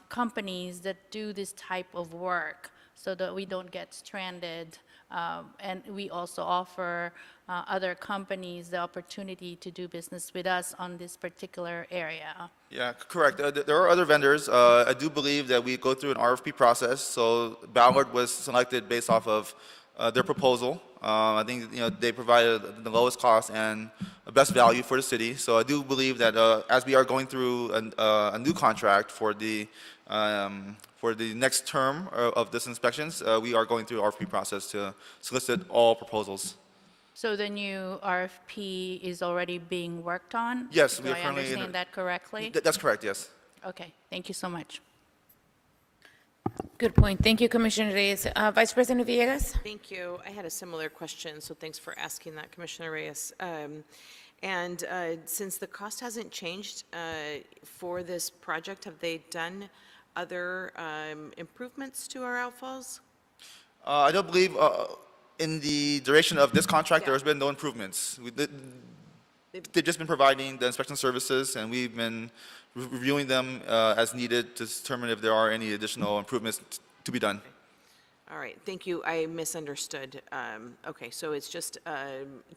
companies that do this type of work so that we don't get stranded? And we also offer other companies the opportunity to do business with us on this particular area. Yeah, correct. There are other vendors. I do believe that we go through an RFP process. So Ballard was selected based off of their proposal. I think they provided the lowest cost and the best value for the city. So I do believe that as we are going through a new contract for the next term of this inspections, we are going through the RFP process to solicit all proposals. So the new RFP is already being worked on? Yes, we Do are I currently in understand that correctly? That's correct, yes. Okay, thank you so much. Good point. Thank you, Commissioner Reyes. Vice President Villegas? Thank you. I had a similar question, so thanks for asking that, Commissioner Reyes. Since the cost hasn't changed for this project, have they done other improvements to our outfalls? I don't believe in the duration of this contract, Yeah. there has been no improvements. They've just been providing the inspection services, and we've been reviewing them as needed to determine if there are any additional improvements to be done. All right, thank you. I misunderstood. Okay, so it's just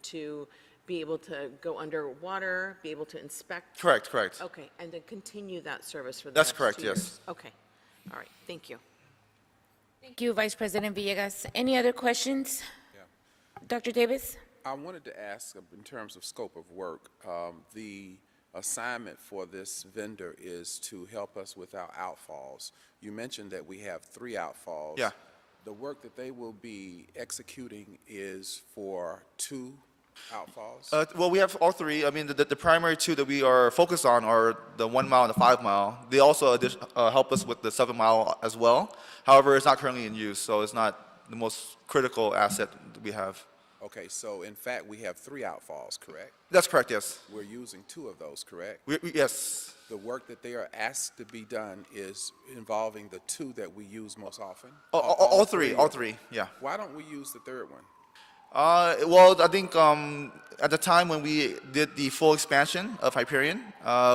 to be able to go underwater, be able to inspect? Correct, correct. Okay, and then continue that service for the That's next correct, 2 yes. years? Okay, all right, thank you. Thank you, Vice President Villegas. Any other questions? Dr. Davis? I wanted to ask, in terms of scope of work, the assignment for this vendor is to help us with our outfalls. You mentioned that we have 3 outfalls. Yeah. The work that they will be executing is for 2 outfalls? Well, we have all 3. I mean, the primary 2 that we are focused on are the 1 mile and the 5 mile. They also help us with the 7 mile as well. However, it's not currently in use, so it's not the most critical asset that we have. Okay, so in fact, we have 3 outfalls, correct? That's correct, yes. We're using 2 of those, correct? Yes. The work that they are asked to be done is involving the 2 that we use most often? All 3, yeah. Why don't we use the 3rd one? Well, I think at the time when we did the full expansion of Hyperion,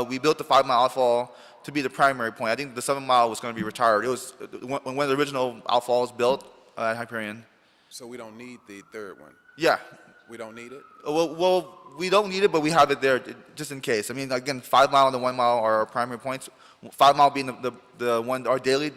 we built the 5 mile outfall to be the primary point. I think the 7 mile was going to be retired. It was when the original outfall was built at Hyperion. So we don't need the 3rd one? Yeah. We don't need it? Well, we don't need it, but we have it there just in case. I mean, again, 5 mile and the 1 mile are our primary points. 5 mile being the one, our daily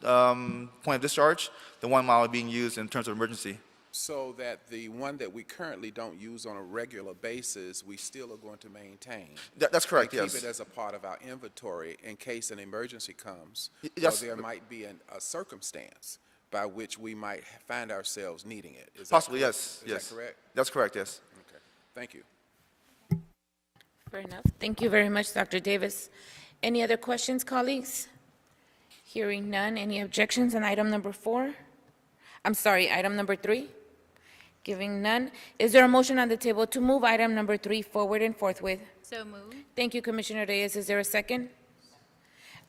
point of discharge, the 1 mile being used in terms of emergency. So that the one that we currently don't use on a regular basis, we still are going to maintain? That's correct, and yes. keep it as a part of our inventory in case an emergency comes? Yes. Or there might be a circumstance by which we might find ourselves needing it. Is that Possibly, correct? yes. Is Yes. that correct? That's correct, yes. Okay, thank you. Fair enough. Thank you very much, Dr. Davis. Any other questions, colleagues? Hearing none. Any objections on item number 4? I'm sorry, item number 3? Giving none. Is there a motion on the table to move item number 3 forward and forthwith? So moved. Thank you, Commissioner Reyes. Is there a second?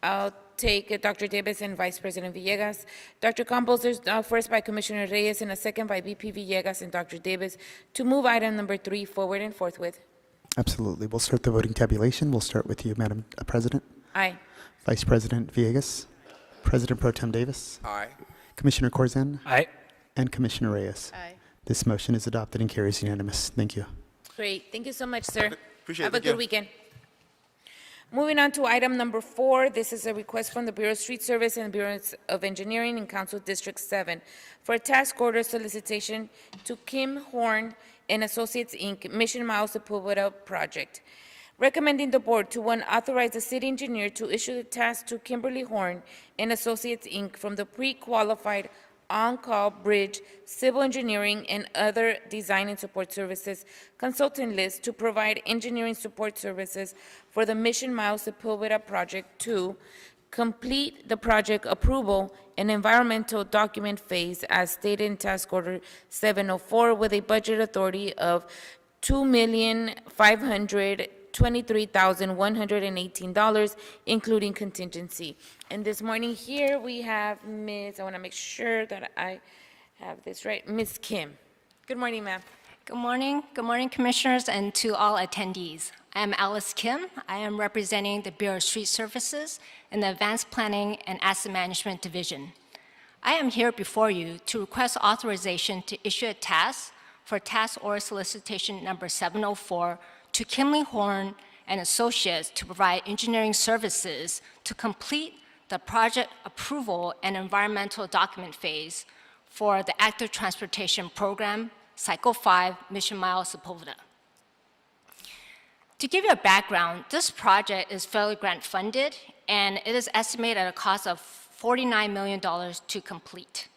I'll take Dr. Davis and Vice President Villegas. Dr. Campos, there's first by Commissioner Reyes and a second by VP Villegas and Dr. Davis to move item number 3 forward and forthwith. Absolutely. We'll start the voting tabulation. We'll start with you, Madam President. Aye. Vice President Villegas. President Pro Tem Davis. Aye. Commissioner Corzine. Aye. And Commissioner Reyes. Aye. This motion is adopted and carries unanimous. Thank you. Great. Thank you so much, sir. Appreciate it. Have a Thank you. good weekend. Moving on to item number 4, this is a request from the Bureau of Street Service and Bureau of Engineering in Council District 7 for a task order solicitation to Kim Horn and Associates, Inc., Mission Mile Sepulveda Project. Recommending the board to, 1, authorize the city engineer to issue the task to Kimberly Horn and Associates, Inc. from the pre-qualified on-call bridge, civil engineering, and other design and support services consultant list to provide engineering support services for the Mission Mile Sepulveda Project. 2, complete the project approval and environmental document phase as stated in Task Order 704 with a budget authority of $2,523,118, including contingency. And this morning here, we have Ms., I want to make sure that I have this right, Ms. Kim. Good morning, ma'am. Good morning, Commissioners, and to all attendees. I am Alice Kim. I am representing the Bureau of Street Services in the Advanced Planning and Asset Management Division. I am here before you to request authorization to issue a task for task order solicitation number 704 to Kimberly Horn and Associates to provide engineering services to complete the project approval and environmental document phase for the Active Transportation Program, Cycle 5, Mission Mile Sepulveda. To give you a background, this project is federally grant funded, and it is estimated at a cost of $49 million to complete.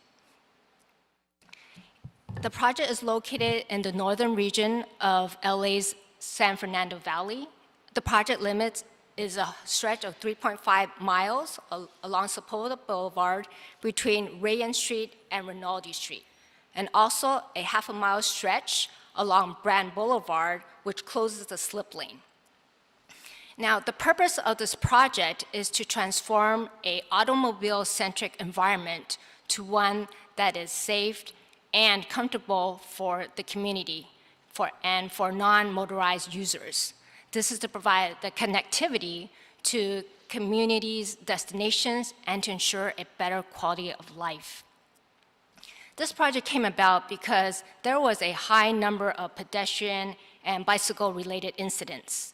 The project is located in the northern region of LA's San Fernando Valley. The project limit is a stretch of 3.5 miles along Sepulveda Boulevard between Rayon Street and Rinaldi Street, and also a half-a-mile stretch along Brand Boulevard, which closes the slip lane. Now, the purpose of this project is to transform an automobile-centric environment to one that is safe and comfortable for the community and for non-motorized users. This is to provide the connectivity to communities, destinations, and to ensure a better quality of life. This project came about because there was a high number of pedestrian and bicycle-related incidents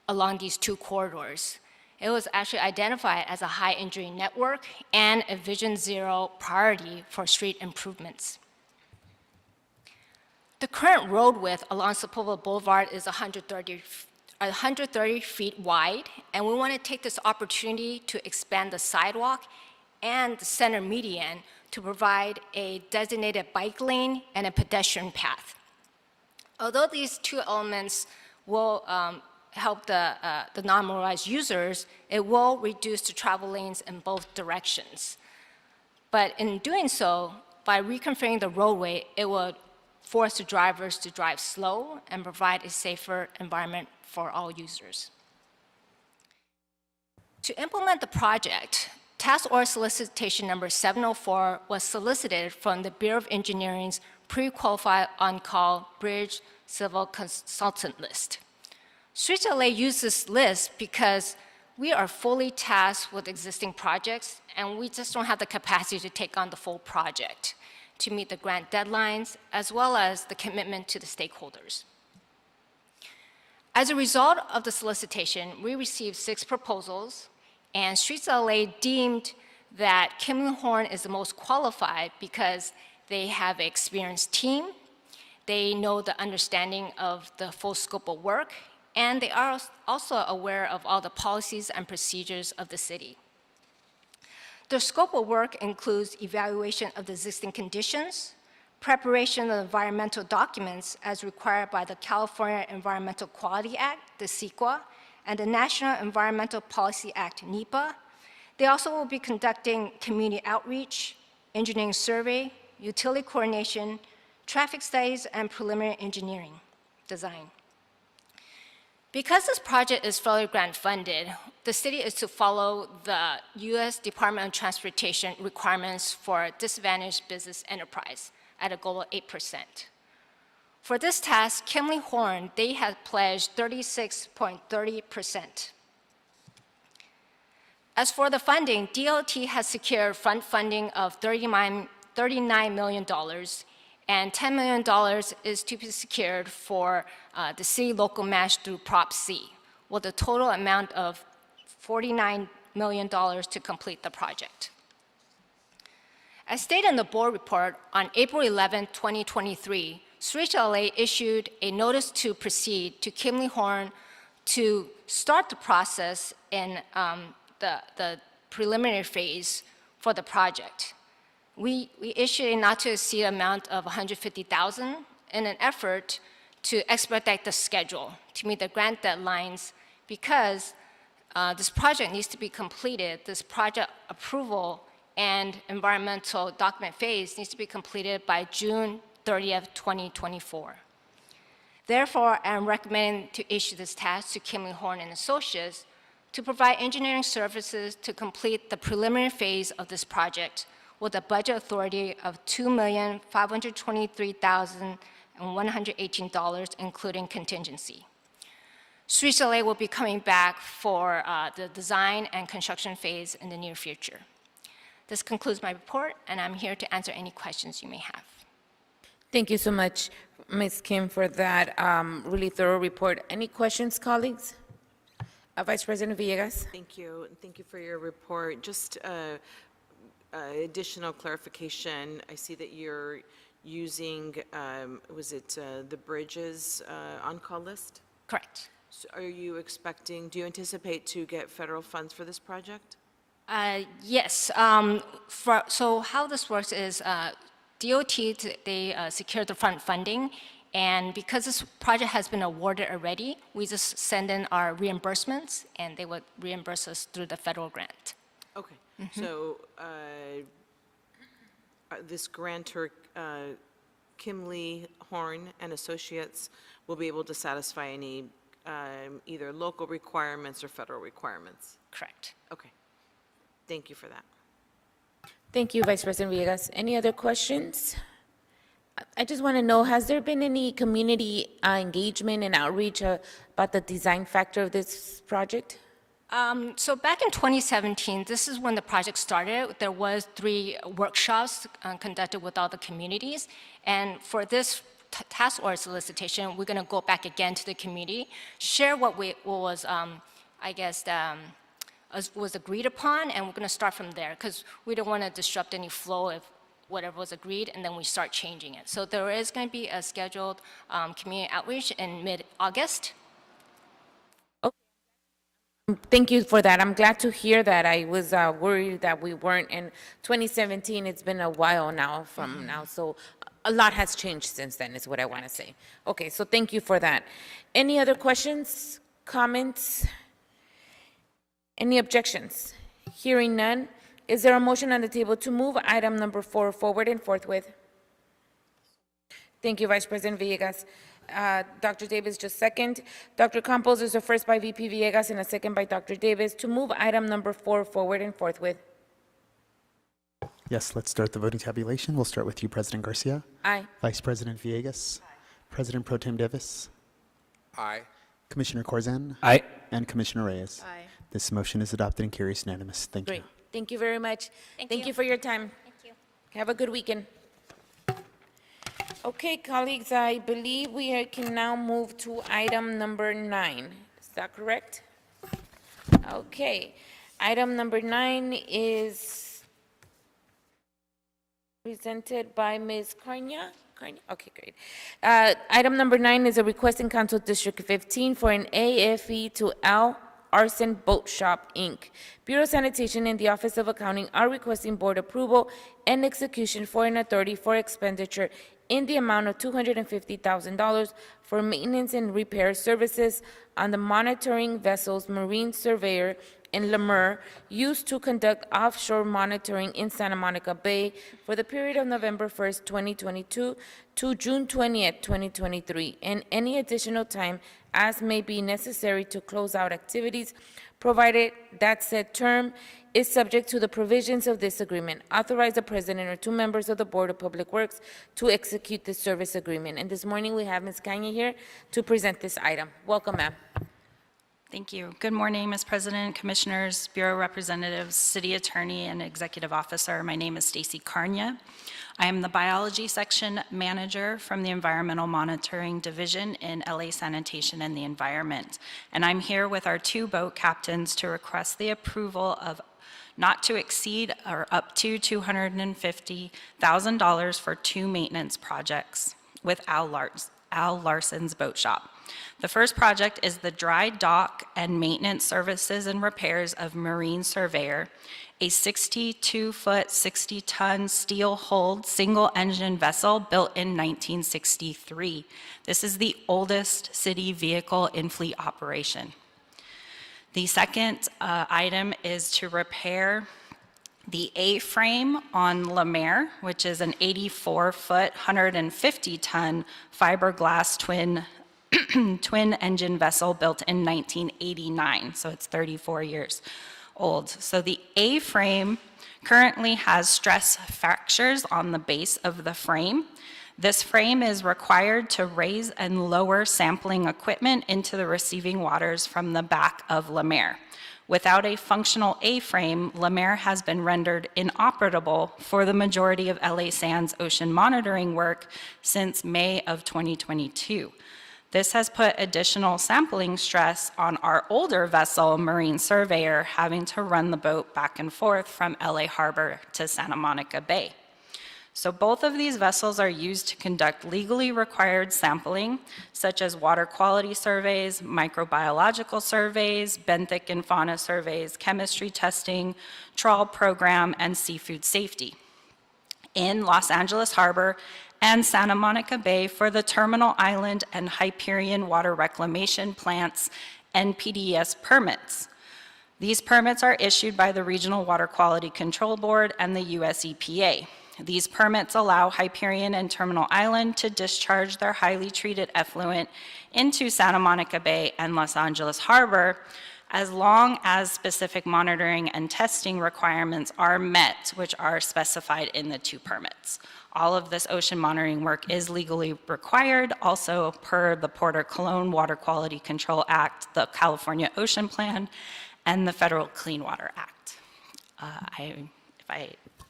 along these two corridors. It was actually identified as a high injury network and a Vision Zero priority for street improvements. The current road width along Sepulveda Boulevard is 130 feet wide, and we want to take this opportunity to expand the sidewalk and the center median to provide a designated bike lane and a pedestrian path. Although these two elements will help the non-motorized users, it will reduce the travel lanes in both directions. But in doing so, by reconfiguring the roadway, it will force the drivers to drive slow and provide a safer environment for all users. To implement the project, task order solicitation number 704 was solicited from the Bureau of Engineering's pre-qualified on-call bridge civil consultant list. Streets LA used this list because we are fully tasked with existing projects, and we just don't have the capacity to take on the full project to meet the grant deadlines, as well as the commitment to the stakeholders. As a result of the solicitation, we received 6 proposals, and Streets LA deemed that Kimley Horn is the most qualified because they have an experienced team, they know the understanding of the full scope of work, and they are also aware of all the policies and procedures of the city. The scope of work includes evaluation of the existing conditions, preparation of environmental documents as required by the California Environmental Quality Act, the CEQA, and the National Environmental Policy Act, NEPA. They also will be conducting community outreach, engineering survey, utility coordination, traffic studies, and preliminary engineering design. Because this project is federally grant funded, the city is to follow the U.S. Department of Transportation requirements for disadvantaged business enterprise at a goal of 8%. For this task, Kimley Horn, they have pledged 36.30%. As for the funding, DOT has secured front funding of $39 million, and $10 million is to be secured for the city local match through Prop C, with a total amount of $49 million to complete the project. As stated in the board report, on April 11, 2023, Streets LA issued a notice to proceed to Kimley Horn to start the process in the preliminary phase for the project. We issued a not to exceed amount of $150,000 in an effort to expedite the schedule to meet the grant deadlines, because this project needs to be completed. This project approval and environmental document phase needs to be completed by June 30th, 2024. Therefore, I am recommending to issue this task to Kimley Horn and Associates to provide engineering services to complete the preliminary phase of this project with a budget authority of $2,523,118, including contingency. Streets LA will be coming back for the design and construction phase in the near future. This concludes my report, and I'm here to answer any questions you may have. Thank you so much, Ms. Kim, for that really thorough report. Any questions, colleagues? Vice President Villegas? Thank you, and thank you for your report. Just additional clarification, I see that you're using, was it the Bridges on-call list? Correct. So are you expecting, do you anticipate to get federal funds for this project? Yes. So how this works is DOT, they secured the front funding, and because this project has been awarded already, we just send in our reimbursements, and they would reimburse us through the federal grant. Okay, so this grantor, Kimley Horn and Associates, will be able to satisfy any either local requirements or federal requirements? Correct. Okay, thank you for that. Thank you, Vice President Villegas. Any other questions? I just want to know, has there been any community engagement and outreach about the design factor of this project? So back in 2017, this is when the project started. There was 3 workshops conducted with all the communities. And for this task order solicitation, we're going to go back again to the community, share what was, was agreed upon, and we're going to start from there because we don't want to disrupt any flow of whatever was agreed, and then we start changing it. So there is going to be a scheduled community outreach in mid-August. Thank you for that. I'm glad to hear that. I was worried that we weren't in 2017. It's been a while now from now, so a lot has changed since then is what I want to say. Okay, so thank you for that. Any other questions, comments? Any objections? Hearing none, is there a motion on the table to move item number 4 forward and forthwith? Thank you, Vice President Villegas. Dr. Davis just second. Dr. Campos is a first by VP Villegas and a second by Dr. Davis to move item number 4 forward and forthwith. Yes, let's start the voting tabulation. We'll start with you, President Garcia. Aye. Vice President Villegas. President Pro Tem Davis. Aye. Commissioner Corzan. Aye. And Commissioner Reyes. Aye. This motion is adopted and carries unanimous. Thank you. Great. Thank you very much. Thank you. For your time. Thank you. Have a good weekend. Okay, colleagues, I believe we can now move to item number 9. Is that correct? Okay. Item number 9 is presented by Ms. Carnia. Okay, great. Item number 9 is a request in Council District 15 for an AFE to Al Arson Boat Shop, Inc. Bureau of Sanitation and the Office of Accounting are requesting board approval and execution for an authority for expenditure in the amount of $250,000 for maintenance and repair services on the monitoring vessel's marine surveyor in Lemuer used to conduct offshore monitoring in Santa Monica Bay for the period of November 1st, 2022 to June 20th, 2023, and any additional time as may be necessary to close out activities, provided that said term is subject to the provisions of this agreement. Authorize the president or 2 members of the Board of Public Works to execute this service agreement. And this morning, we have Ms. Kanya here to present this item. Welcome, ma'am. Thank you. Good morning, Ms. President, Commissioners, Bureau Representatives, City Attorney, and Executive Officer. My name is Stacy Carnia. I am the Biology Section Manager from the Environmental Monitoring Division in LA Sanitation and the Environment. And I'm here with our 2 boat captains to request the approval of not to exceed or up to $250,000 for 2 maintenance projects with Al Larson's Boat Shop. The first project is the dry dock and maintenance services and repairs of Marine Surveyor, a 62-foot, 60-ton steel-hulled single-engine vessel built in 1963. This is the oldest city vehicle in fleet operation. The second item is to repair the A-frame on Lemuer, which is an 84-foot, 150-ton fiberglass twin-engine vessel built in 1989, so it's 34 years old. So the A-frame currently has stress fractures on the base of the frame. This frame is required to raise and lower sampling equipment into the receiving waters from the back of Lemuer. Without a functional A-frame, Lemuer has been rendered inoperable for the majority of LA Sands ocean monitoring work since May of 2022. This has put additional sampling stress on our older vessel, Marine Surveyor, having to run the boat back and forth from LA Harbor to Santa Monica Bay. So both of these vessels are used to conduct legally required sampling, such as water quality surveys, microbiological surveys, benthic and fauna surveys, chemistry testing, trawl program, and seafood safety. in Los Angeles Harbor and Santa Monica Bay for the Terminal Island and Hyperion Water Reclamation Plants NPDES permits. These permits are issued by the Regional Water Quality Control Board and the US EPA. These permits allow Hyperion and Terminal Island to discharge their highly treated effluent into Santa Monica Bay and Los Angeles Harbor, as long as specific monitoring and testing requirements are met, which are specified in the two permits. All of this ocean monitoring work is legally required, also per the Porter Cologne Water Quality Control Act, the California Ocean Plan, and the Federal Clean Water Act.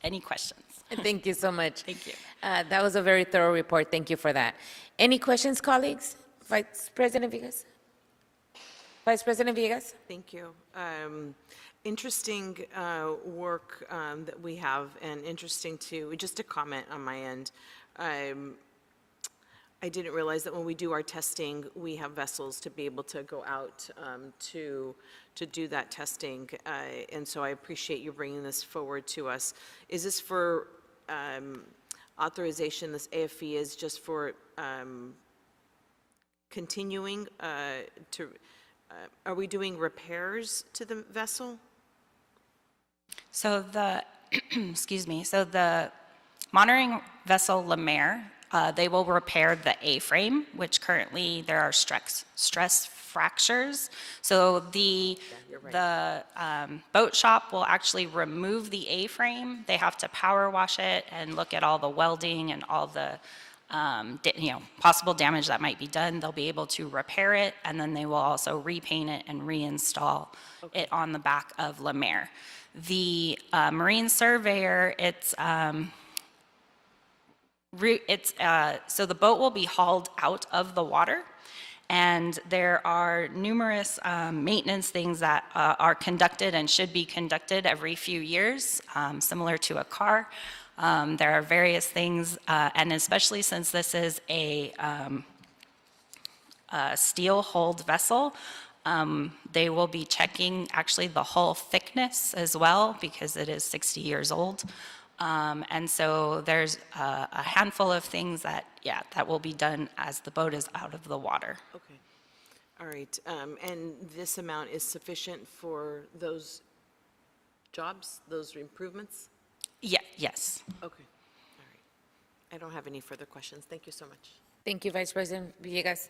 Any questions? Thank you so much. Thank you. That was a very thorough report. Thank you for that. Any questions, colleagues? Vice President Villegas? Vice President Villegas? Thank you. Interesting work that we have, and interesting too, just a comment on my end. I didn't realize that when we do our testing, we have vessels to be able to go out to do that testing, and so I appreciate you bringing this forward to us. Is this for authorization, this AFE is just for continuing are we doing repairs to the vessel? So the, excuse me, so the monitoring vessel Le Maire, they will repair the A-frame, which currently there are stress fractures. So the boat shop will actually remove the A-frame. They have to power wash it and look at all the welding and all the possible damage that might be done. They'll be able to repair it, and then they will also repaint it and reinstall it on the back of Le Maire. The marine surveyor, so the boat will be hauled out of the water, and there are numerous maintenance things that are conducted and should be conducted every few years, similar to a car. There are various things, and especially since this is a steel-hulled vessel, they will be checking actually the hull thickness as well, because it is 60 years old. And so there's a handful of things that, that will be done as the boat is out of the water. Okay. All right. And this amount is sufficient for those jobs, those improvements? Yes. Okay. All right. I don't have any further questions. Thank you so much. Thank you, Vice President Villegas.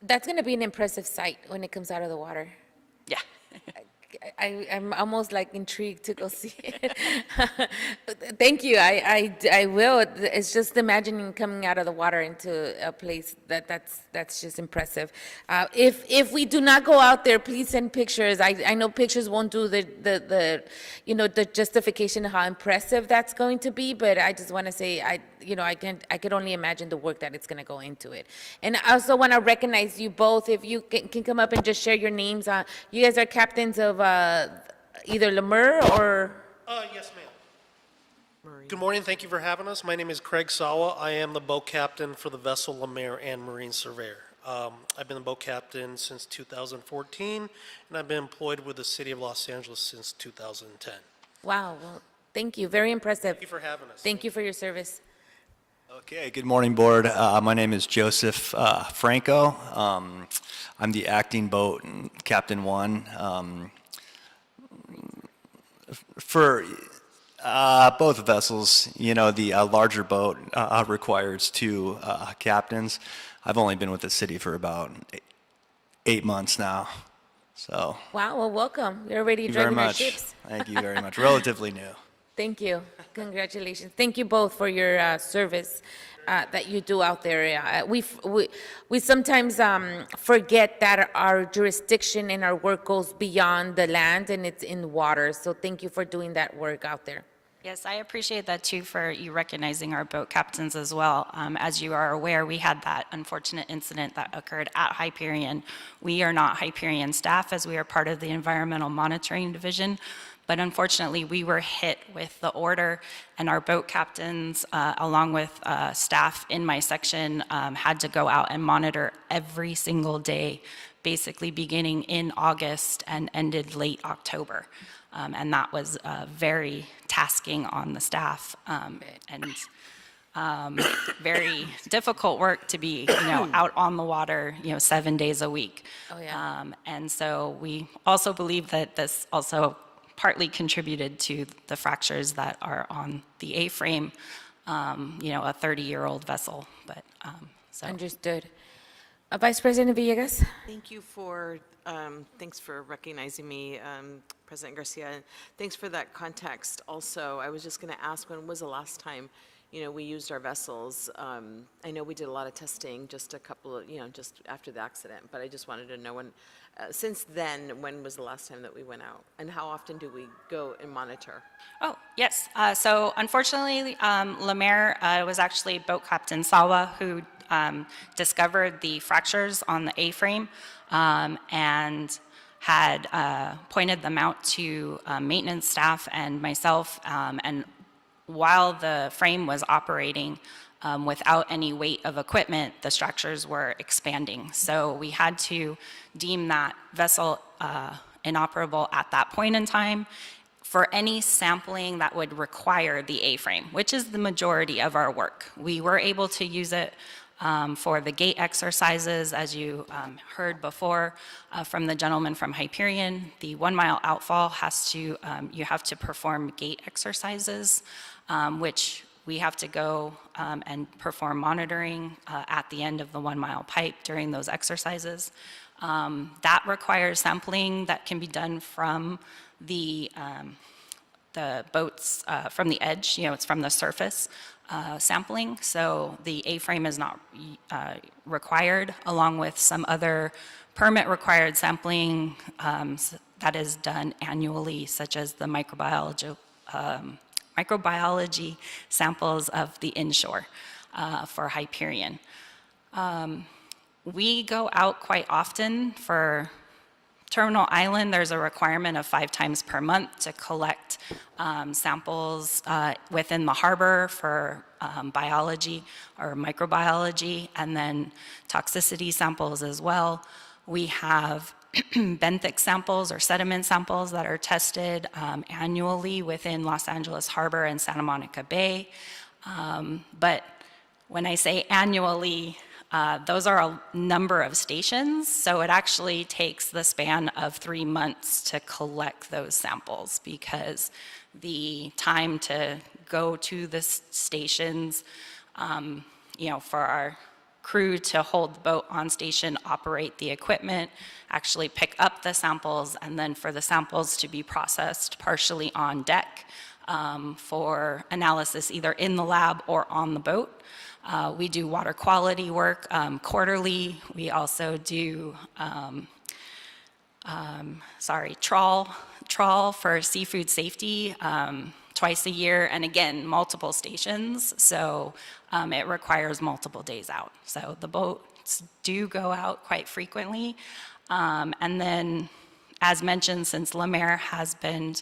That's going to be an impressive sight when it comes out of the water. Yeah. I'm almost like intrigued to go see it. Thank you. I will. It's just imagining coming out of the water into a place that's just impressive. If we do not go out there, please send pictures. I know pictures won't do the justification of how impressive that's going to be, but I just want to say I could only imagine the work that it's going to go into it. And I also want to recognize you both. If you can come up and just share your names. You guys are captains of either Le Maire or? Yes, ma'am. Good morning. Thank you for having us. My name is Craig Sawa. I am the boat captain for the vessel Le Maire and Marine Surveyor. I've been the boat captain since 2014, and I've been employed with the City of Los Angeles since 2010. Wow. Well, thank you. Very impressive. Thank you for having us. Thank you for your service. Okay, good morning, Board. My name is Joseph Franco. I'm the acting boat Captain 1. For both vessels, the larger boat requires 2 captains. I've only been with the city for about 8 months now, so. Wow. Well, welcome. You're already Thank you very driving our much. ships. Thank you very much. Relatively new. Thank you. Congratulations. Thank you both for your service that you do out there. We sometimes forget that our jurisdiction and our work goes beyond the land and it's in water. So thank you for doing that work out there. Yes, I appreciate that too, for you recognizing our boat captains as well. As you are aware, we had that unfortunate incident that occurred at Hyperion. We are not Hyperion staff, as we are part of the Environmental Monitoring Division, But unfortunately, we were hit with the order, and our boat captains, along with staff in my section, had to go out and monitor every single day, basically beginning in August and ended late October. And that was very tasking on the staff, and very difficult work to be, out on the water, 7 days a week. Oh, yeah. And so we also believe that this also partly contributed to the fractures that are on the A-frame, a 30-year-old vessel. But so. Understood. Vice President Villegas? Thank you for, thanks for recognizing me, President Garcia. And thanks for that context. Also, I was just going to ask, when was the last time, we used our vessels? I know we did a lot of testing just a couple of, just after the accident, but I just wanted to know when, since then, when was the last time that we went out? And how often do we go and monitor? Oh, yes. So unfortunately, Lemaire was actually Boat Captain Sawa who discovered the fractures on the A-frame and had pointed them out to maintenance staff and myself. And while the frame was operating without any weight of equipment, the structures were expanding. So we had to deem that vessel inoperable at that point in time for any sampling that would require the A-frame, which is the majority of our work. We were able to use it for the gait exercises, as you heard before from the gentleman from Hyperion. The 1 mile outfall has to, you have to perform gait exercises, which we have to go and perform monitoring at the end of the 1 mile pipe during those exercises. That requires sampling that can be done from the boats, from the edge, it's from the surface. Sampling, so the A-frame is not required, along with some other permit-required sampling that is done annually, such as the microbiology samples of the inshore for Hyperion. We go out quite often for Terminal Island. There's a requirement of 5 times per month to collect samples within the harbor for biology or microbiology, and then toxicity samples as well. We have benthic samples or sediment samples that are tested annually within Los Angeles Harbor and Santa Monica Bay. But when I say annually, those are a number of stations, so it actually takes the span of 3 months to collect those samples, because the time to go to the stations, for our crew to hold the boat on station, operate the equipment, actually pick up the samples, and then for the samples to be processed partially on deck for analysis either in the lab or on the boat. We do water quality work quarterly. We also do, trawl for seafood safety twice a year, and again, multiple stations. So it requires multiple days out. So the boats do go out quite frequently. And then, as mentioned, since Lemaire has been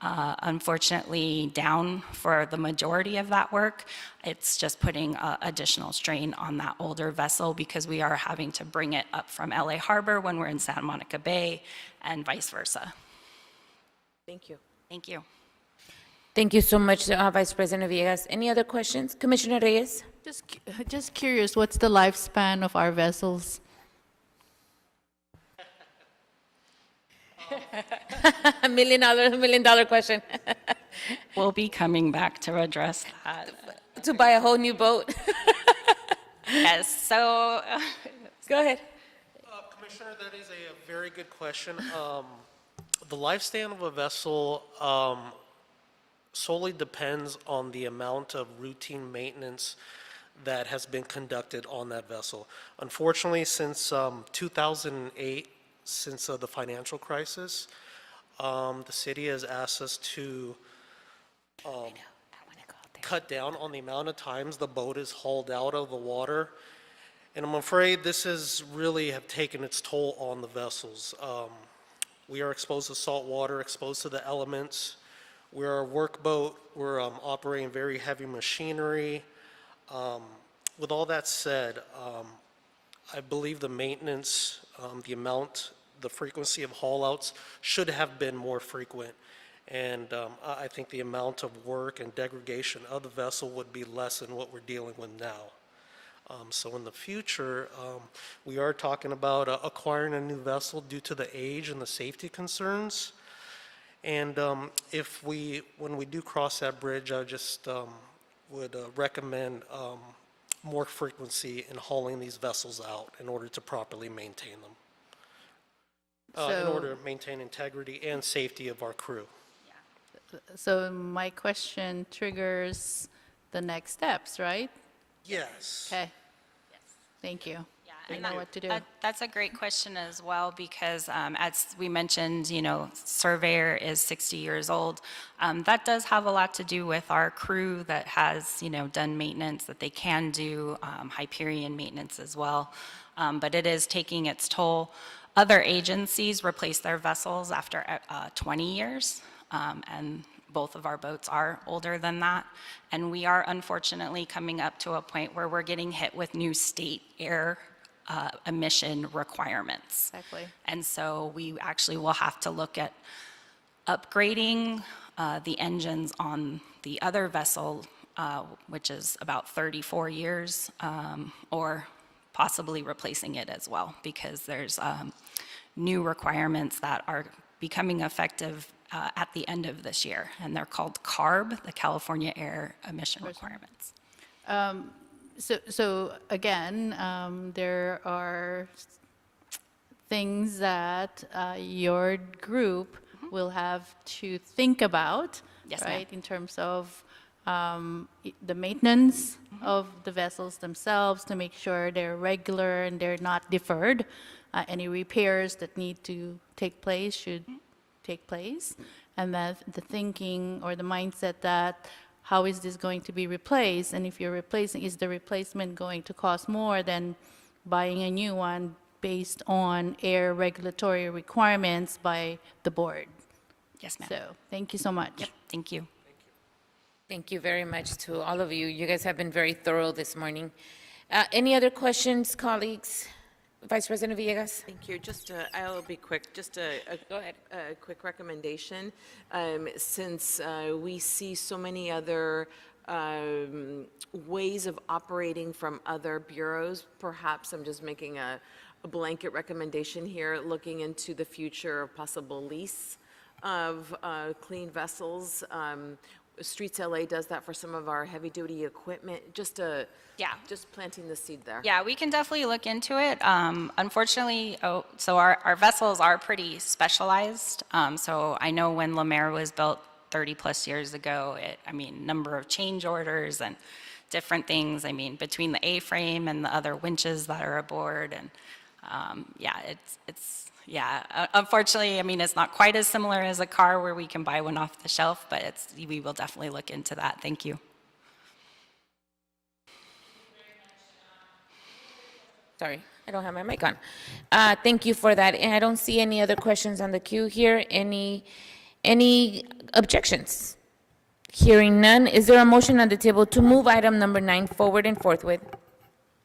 unfortunately down for the majority of that work, it's just putting additional strain on that older vessel, because we are having to bring it up from LA Harbor when we're in Santa Monica Bay and vice versa. Thank you. Thank you. Thank you so much, Vice President Villegas. Any other questions? Commissioner Reyes? Just curious, what's the lifespan of our vessels? $1 million question. We'll be coming back to address that. To buy a whole new boat? Yes, so go ahead. Commissioner, that is a very good question. The lifespan of a vessel solely depends on the amount of routine maintenance that has been conducted on that vessel. Unfortunately, since 2008, since the financial crisis, the city has asked us to cut down on the amount of times the boat is hauled out of the water. And I'm afraid this has really have taken its toll on the vessels. We are exposed to salt water, exposed to the elements. We're a workboat. We're operating very heavy machinery. With all that said, I believe the maintenance, the amount, the frequency of haul-outs should have been more frequent. And I think the amount of work and degradation of the vessel would be less than what we're dealing with now. So in the future, we are talking about acquiring a new vessel due to the age and the safety concerns. And when we do cross that bridge, I just would recommend more frequency in hauling these vessels out in order to properly maintain them. In order to maintain integrity and safety of our crew. So my question triggers the next steps, right? Yes. Okay. Thank you. Yeah, They and know what to do. That's a great question as well, because as we mentioned, you know, Surveyor is 60 years old. That does have a lot to do with our crew that has, you know, done maintenance, that they can do Hyperion maintenance as well. But it is taking its toll. Other agencies replace their vessels after 20 years, and both of our boats are older than that. And we are unfortunately coming up to a point where we're getting hit with new state air emission requirements. Exactly. And so we actually will have to look at upgrading the engines on the other vessel, which is about 34 years, or possibly replacing it as well, because there's new requirements that are becoming effective at the end of this year, and they're called CARB, the California Air Emission Requirements. So again, there are things that your group will have to think about, Yes, ma'am. right? In terms of the maintenance of the vessels themselves, to make sure they're regular and they're not deferred. Any repairs that need to take place should take place. And that the thinking or the mindset that how is this going to be replaced? And if you're replacing, is the replacement going to cost more than buying a new one based on air regulatory requirements by the board? Yes, ma'am. So thank you so much. Yep, thank you. Thank you very much to all of you. You guys have been very thorough this morning. Any other questions, colleagues? Vice President Villegas? Thank you. I'll be quick. Just Go ahead. a quick recommendation. Since we see so many other ways of operating from other bureaus, perhaps I'm just making a blanket recommendation here, looking into the future of possible lease of clean vessels. Streets LA does that for some of our heavy-duty equipment. Just planting the seed there. Yeah, we can definitely look into it. Unfortunately, so our vessels are pretty specialized. So I know when Lemaire was built 30 plus years ago, number of change orders and different things. I mean, between the A-frame and the other winches that are aboard, and unfortunately, it's not quite as similar as a car where we can buy one off the shelf, but we will definitely look into that. Thank you. Sorry, I don't have my mic on. Thank you for that. And I don't see any other questions on the queue here. Any objections? Hearing none, is there a motion on the table to move item number 9 forward and forthwith?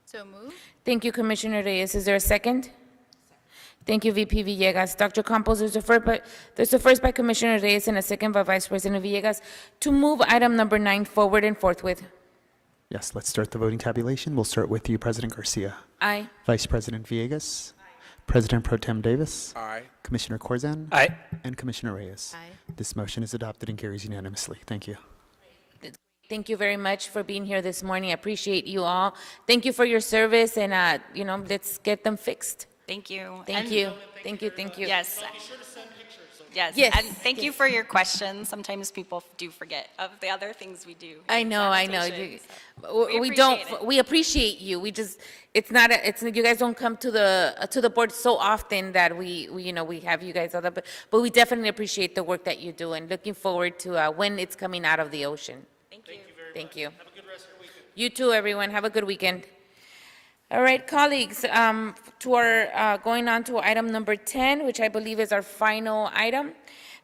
So move. Thank you, Commissioner Reyes. Is there a second? Thank you, VP Villegas. Dr. Campos, there's a first by Commissioner Reyes and a second by Vice President Villegas to move item number 9 forward and forthwith. Yes, let's start the voting tabulation. We'll start with you, President Garcia. Aye. Vice President Villegas. President Pro Tem Davis. Aye. Commissioner Corzan. Aye. And Commissioner Reyes. Aye. This motion is adopted and carries unanimously. Thank you. Thank you very much for being here this morning. I appreciate you all. Thank you for your service, and let's get them fixed. Thank you. Thank you. Thank you. Thank you. Yes. Yes. Yes. And thank you for your questions. Sometimes people do forget of the other things we do. I know. Sanitation, so We appreciate you. We just, you guys don't come to the board so often that we have you guys all that, but we definitely appreciate the work that you do and looking forward to when it's coming out of the ocean. Thank you. Thank you. Have a good rest of your weekend. You too, everyone. Have a good weekend. All right, colleagues, going on to item number 10, which I believe is our final item.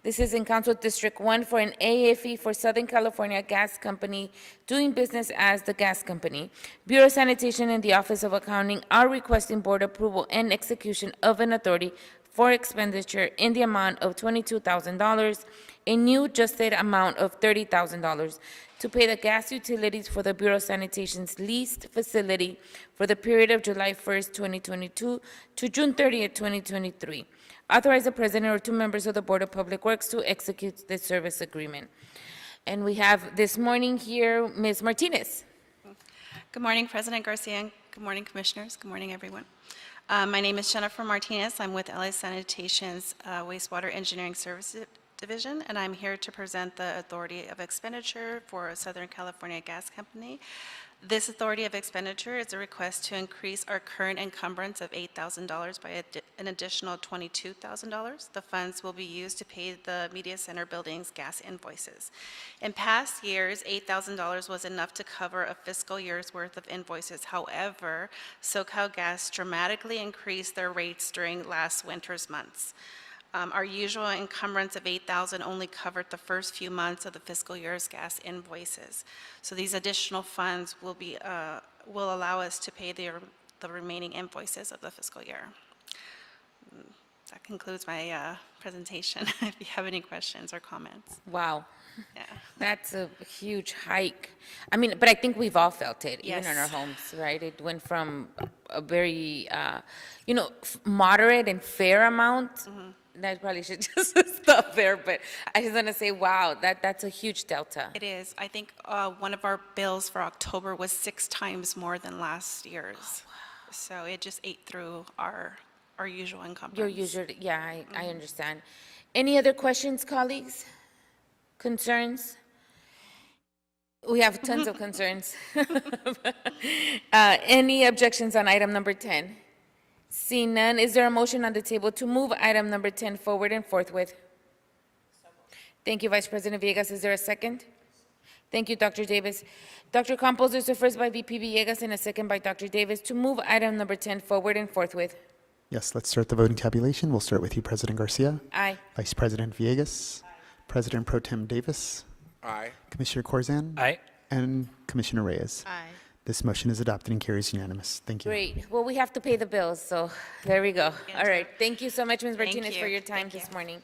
This is in Council District 1 for an AFE for Southern California Gas Company doing business as the gas company. Bureau of Sanitation and the Office of Accounting are requesting board approval and execution of an authority for expenditure in the amount of $22,000, a new adjusted amount of $30,000 to pay the gas utilities for the Bureau of Sanitation's leased facility for the period of July 1st, 2022 to June 30th, 2023. Authorize the president or two members of the Board of Public Works to execute this service agreement. And we have this morning here Ms. Martinez. Good morning, President Garcia, and good morning, Commissioners. Good morning, everyone. My name is Jennifer Martinez. I'm with LA Sanitation's Wastewater Engineering Services Division, and I'm here to present the Authority of Expenditure for Southern California Gas Company. This authority of expenditure is a request to increase our current encumbrance of $8,000 by an additional $22,000. The funds will be used to pay the Media Center building's gas invoices. In past years, $8,000 was enough to cover a fiscal year's worth of invoices. However, SoCalGas dramatically increased their rates during last winter's months. Our usual encumbrance of $8,000 only covered the first few months of the fiscal year's gas invoices. So these additional funds will allow us to pay the remaining invoices of the fiscal year. That concludes my presentation. If you have any questions or comments. Wow. Yeah. That's a huge hike. I mean, but I think we've all felt it, even in Yes. our homes, right? It went from a very, moderate and fair amount. That probably should just stop there, but I just want to say, wow, that's a huge delta. It is. I think one of our bills for October was 6 times more than last year's. Oh, wow. So it just ate through our usual encumbrance. Your usual, yeah, I understand. Any other questions, colleagues? Concerns? We have tons of concerns. Any objections on item number 10? Seeing none, is there a motion on the table to move item number 10 forward and forthwith? Thank you, Vice President Villegas. Is there a second? Thank you, Dr. Davis. Dr. Campos, there's a first by VP Villegas and a second by Dr. Davis to move item number 10 forward and forthwith. Yes, let's start the voting tabulation. We'll start with you, President Garcia. Aye. Vice President Villegas. President Pro Tem Davis. Aye. Commissioner Corzan. Aye. And Commissioner Reyes. Aye. This motion is adopted and carries unanimous. Thank you. Great. Well, we have to pay the bills, so there we go. All right. Thank you so much, Ms. Thank Martinez, you. for your time Thank this you. morning.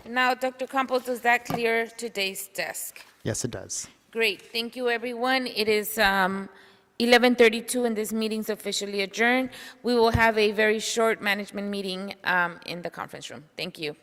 Now, Dr. Campos, does that clear today's desk? Yes, it does. Great. Thank you, everyone. It is 11:32 and this meeting's officially adjourned. We will have a very short management meeting in the conference room. Thank you.